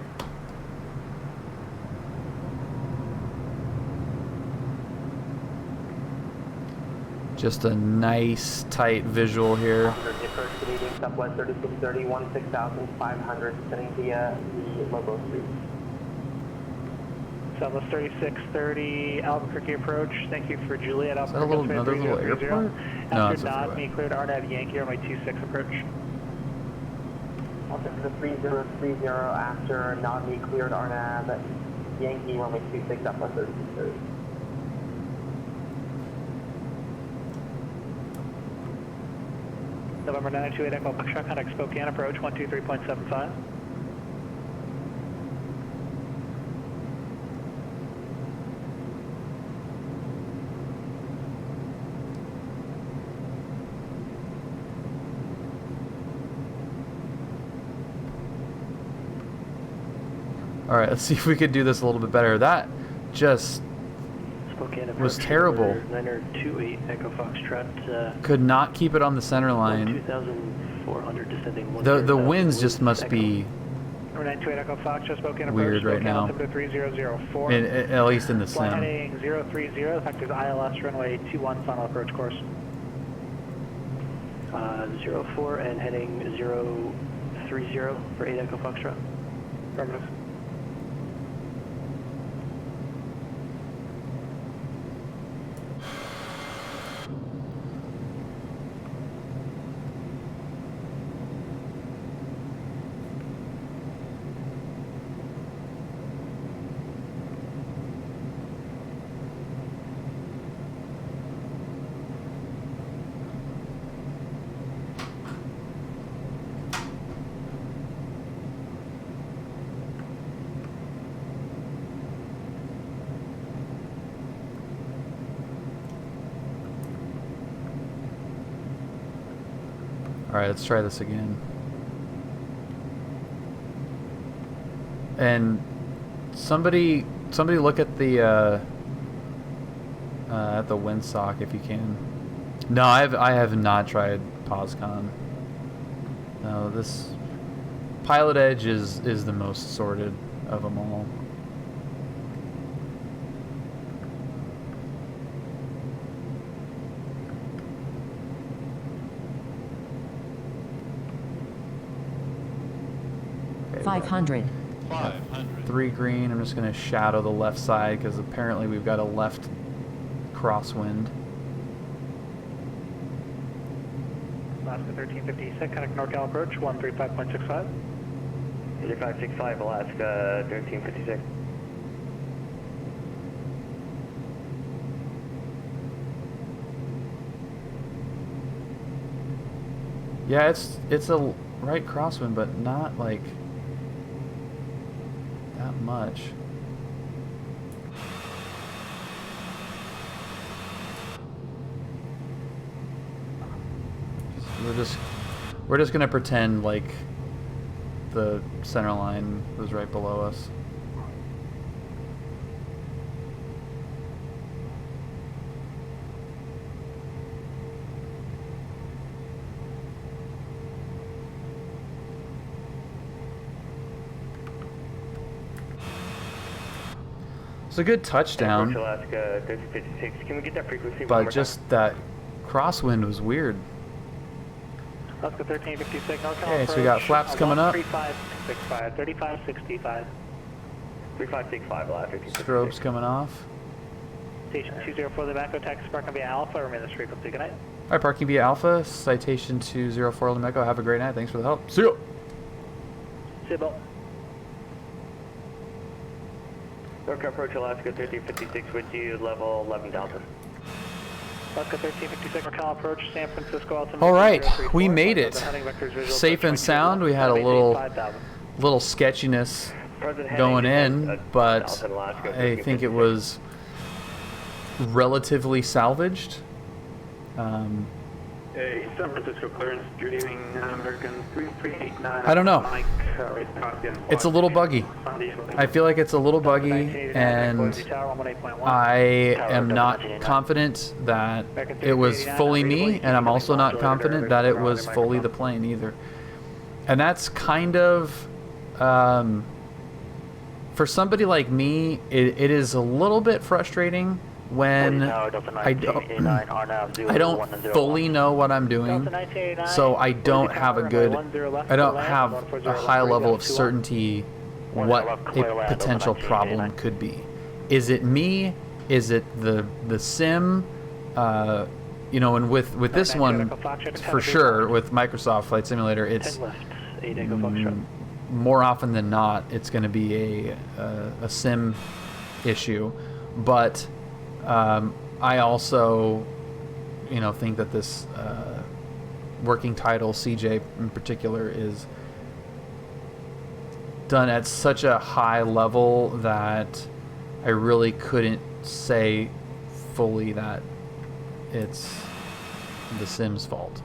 Speaker 1: Just a nice tight visual here.
Speaker 5: Approach Canadian Southwest 3630, 16,500, descending via the Lobo Street.
Speaker 2: Southwest 3630, Albuquerque approach. Thank you for Juliet.
Speaker 1: Is that a little, another little airport? No, it's
Speaker 2: After
Speaker 1: a
Speaker 2: nod,
Speaker 1: freeway.
Speaker 2: me cleared RNAV Yankee, runway 26 approach.
Speaker 5: Altimeter 3030 after nod me cleared RNAV Yankee, runway 26 Southwest 3630.
Speaker 2: November 928 Echo Buckshot, contact Spokane approach 123.75.
Speaker 1: All right, let's see if we could do this a little bit better. That just
Speaker 2: Spokane
Speaker 1: was terrible.
Speaker 2: 928 Echo Foxtrot,
Speaker 1: Could not keep it on the center line.
Speaker 2: 2,400 descending.
Speaker 1: The winds just must be
Speaker 2: Number 928 Echo Foxtrot, Spokane
Speaker 1: weird
Speaker 2: approach,
Speaker 1: right now.
Speaker 2: altimeter 3004.
Speaker 1: at least in the
Speaker 2: Flight
Speaker 1: sim.
Speaker 2: heading 030, effective ILS runway 21, final approach course. 04 and heading 030 for 8 Echo Foxtrot. Affirmative.
Speaker 1: Alright, let's try this again. And somebody look at the windsock if you can. No, I have not tried PosCon. No, this PilotEdge is the most sorted of them all. Okay,
Speaker 4: 500.
Speaker 3: 500.
Speaker 1: 3 green. I'm just going to shadow the left side because apparently we've got a left crosswind.
Speaker 2: Alaska 1356, connect NorCal approach, 135.65.
Speaker 5: 8565, Alaska 1356.
Speaker 1: Yeah, it's a right crosswind, but not like that much. We're just gonna pretend like the center line was right below us. It's a good touchdown,
Speaker 5: Alaska 1356. Can we get that frequency one
Speaker 1: but
Speaker 5: more
Speaker 1: just that crosswind was weird.
Speaker 2: Alaska 1356, NorCal
Speaker 1: Okay,
Speaker 2: approach.
Speaker 1: so we got flaps coming up.
Speaker 2: 3565, 3565.
Speaker 5: 3565, Alaska 1356.
Speaker 1: Strobes coming off.
Speaker 2: Station 204, the Echo taxi parking via Alpha, remain this frequency. Good night.
Speaker 1: Alright, parking via Alpha, Citation 204 Echo. Have a great night. Thanks for the help. See you.
Speaker 2: See you, Bill.
Speaker 5: NorCal approach, Alaska 1356 with you, level 11,000.
Speaker 2: Alaska 1356, NorCal approach, San Francisco altimeter.
Speaker 1: All right,
Speaker 2: 034,
Speaker 1: we made it.
Speaker 2: heading vectors visual,
Speaker 1: Safe and
Speaker 2: 22,
Speaker 1: sound. We had a
Speaker 2: 5,000.
Speaker 1: little sketchiness
Speaker 5: Present heading
Speaker 1: going
Speaker 5: is
Speaker 1: in,
Speaker 5: 10,000
Speaker 1: but
Speaker 5: Alaska
Speaker 1: I think it
Speaker 5: 1356.
Speaker 1: was relatively salvaged.
Speaker 8: Hey, San Francisco clearance, good evening, American 3389.
Speaker 1: I don't know.
Speaker 8: Mike, right, copy and
Speaker 1: It's a little buggy. I feel like it's a little buggy, and I am not confident that it was fully me, and I'm also not confident that it was fully the plane either. And that's kind of, for somebody like me, it is a little bit frustrating when I don't fully know what I'm doing, so I don't have a high level of certainty what a potential problem could be. Is it me? Is it the sim? You know, and with this one, for sure, with Microsoft Flight Simulator, it's more often than not, it's going to be a sim issue. But I also, you know, think that this working title, CJ in particular, is done at such a high level that I really couldn't say fully that it's the Sim's fault.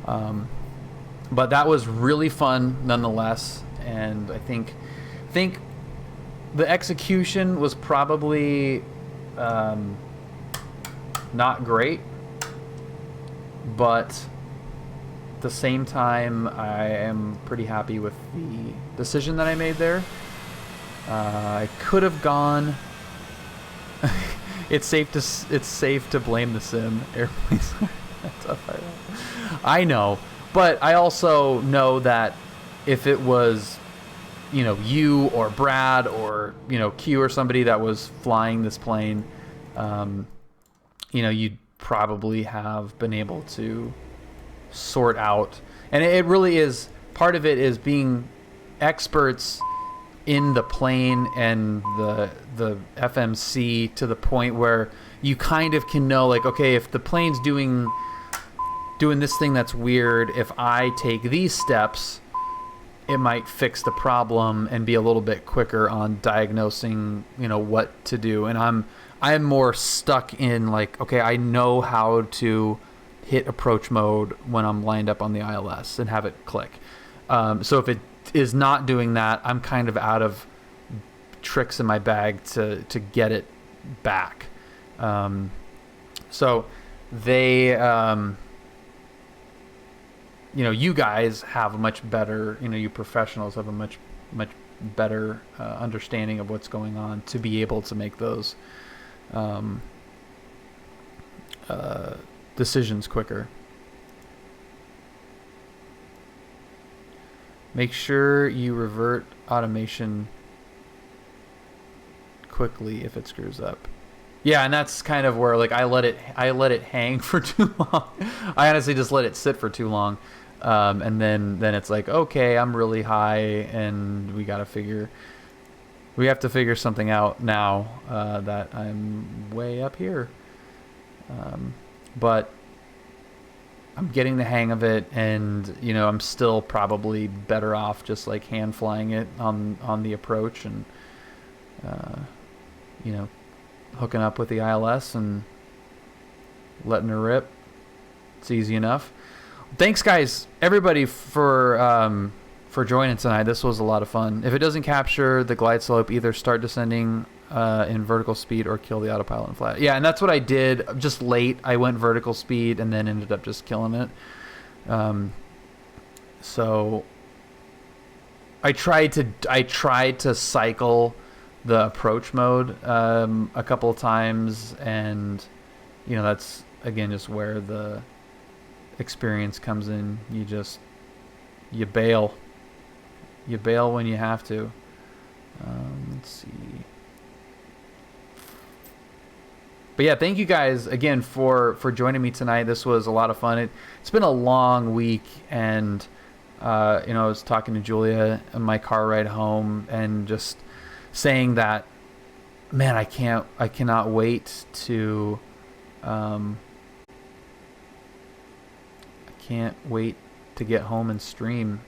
Speaker 1: But that was really fun nonetheless, and I think the execution was probably not great, but at the same time I am pretty happy with the decision that I made there. I could have gone it's safe to blame the sim. Airplanes I know, but I also know that if it was, you know, you or Brad or, you know, Q or somebody that was flying this plane, you know, you'd probably have been able to sort out. And it really is, part of it is being experts in the plane and the FMC to the point where you kind of can know, like, okay, if the plane's doing this thing that's weird, if I take these steps, it might fix the problem and be a little bit quicker on diagnosing, you know, what to do. And I'm more stuck in, like, okay, I know how to hit approach mode when I'm lined up on the ILS and have it click. So if it is not doing that, I'm kind of out of tricks in my bag to get it back. So they, you guys have a much better, you professionals have a much better understanding of what's going on to be able to make those decisions quicker. Make sure you revert automation quickly if it screws up. Yeah, and that's kind of where, like, I let it hang for too long. I honestly just let it sit for too long, and then it's like, okay, I'm really high, and we have to figure something out now that I'm way up here. But I'm getting the hang of it, and I'm still probably better off just like hand flying it on the approach, and hooking up with the ILS and letting her rip. It's easy enough. Thanks, guys, everybody, for joining tonight. This was a lot of fun. If it doesn't capture the glide slope, either start descending in vertical speed or kill the autopilot and fly it. Yeah, and that's what I did just late. I went vertical speed and then ended up just killing it. So I tried to cycle the approach mode a couple of times, and that's again just where the experience comes in. You bail when you have to. Let's see. But yeah, thank you guys again for joining me tonight. This was a lot of fun. It's been a long week, and I was talking to Julia on my car ride home and just saying that, man, I cannot wait to get home and stream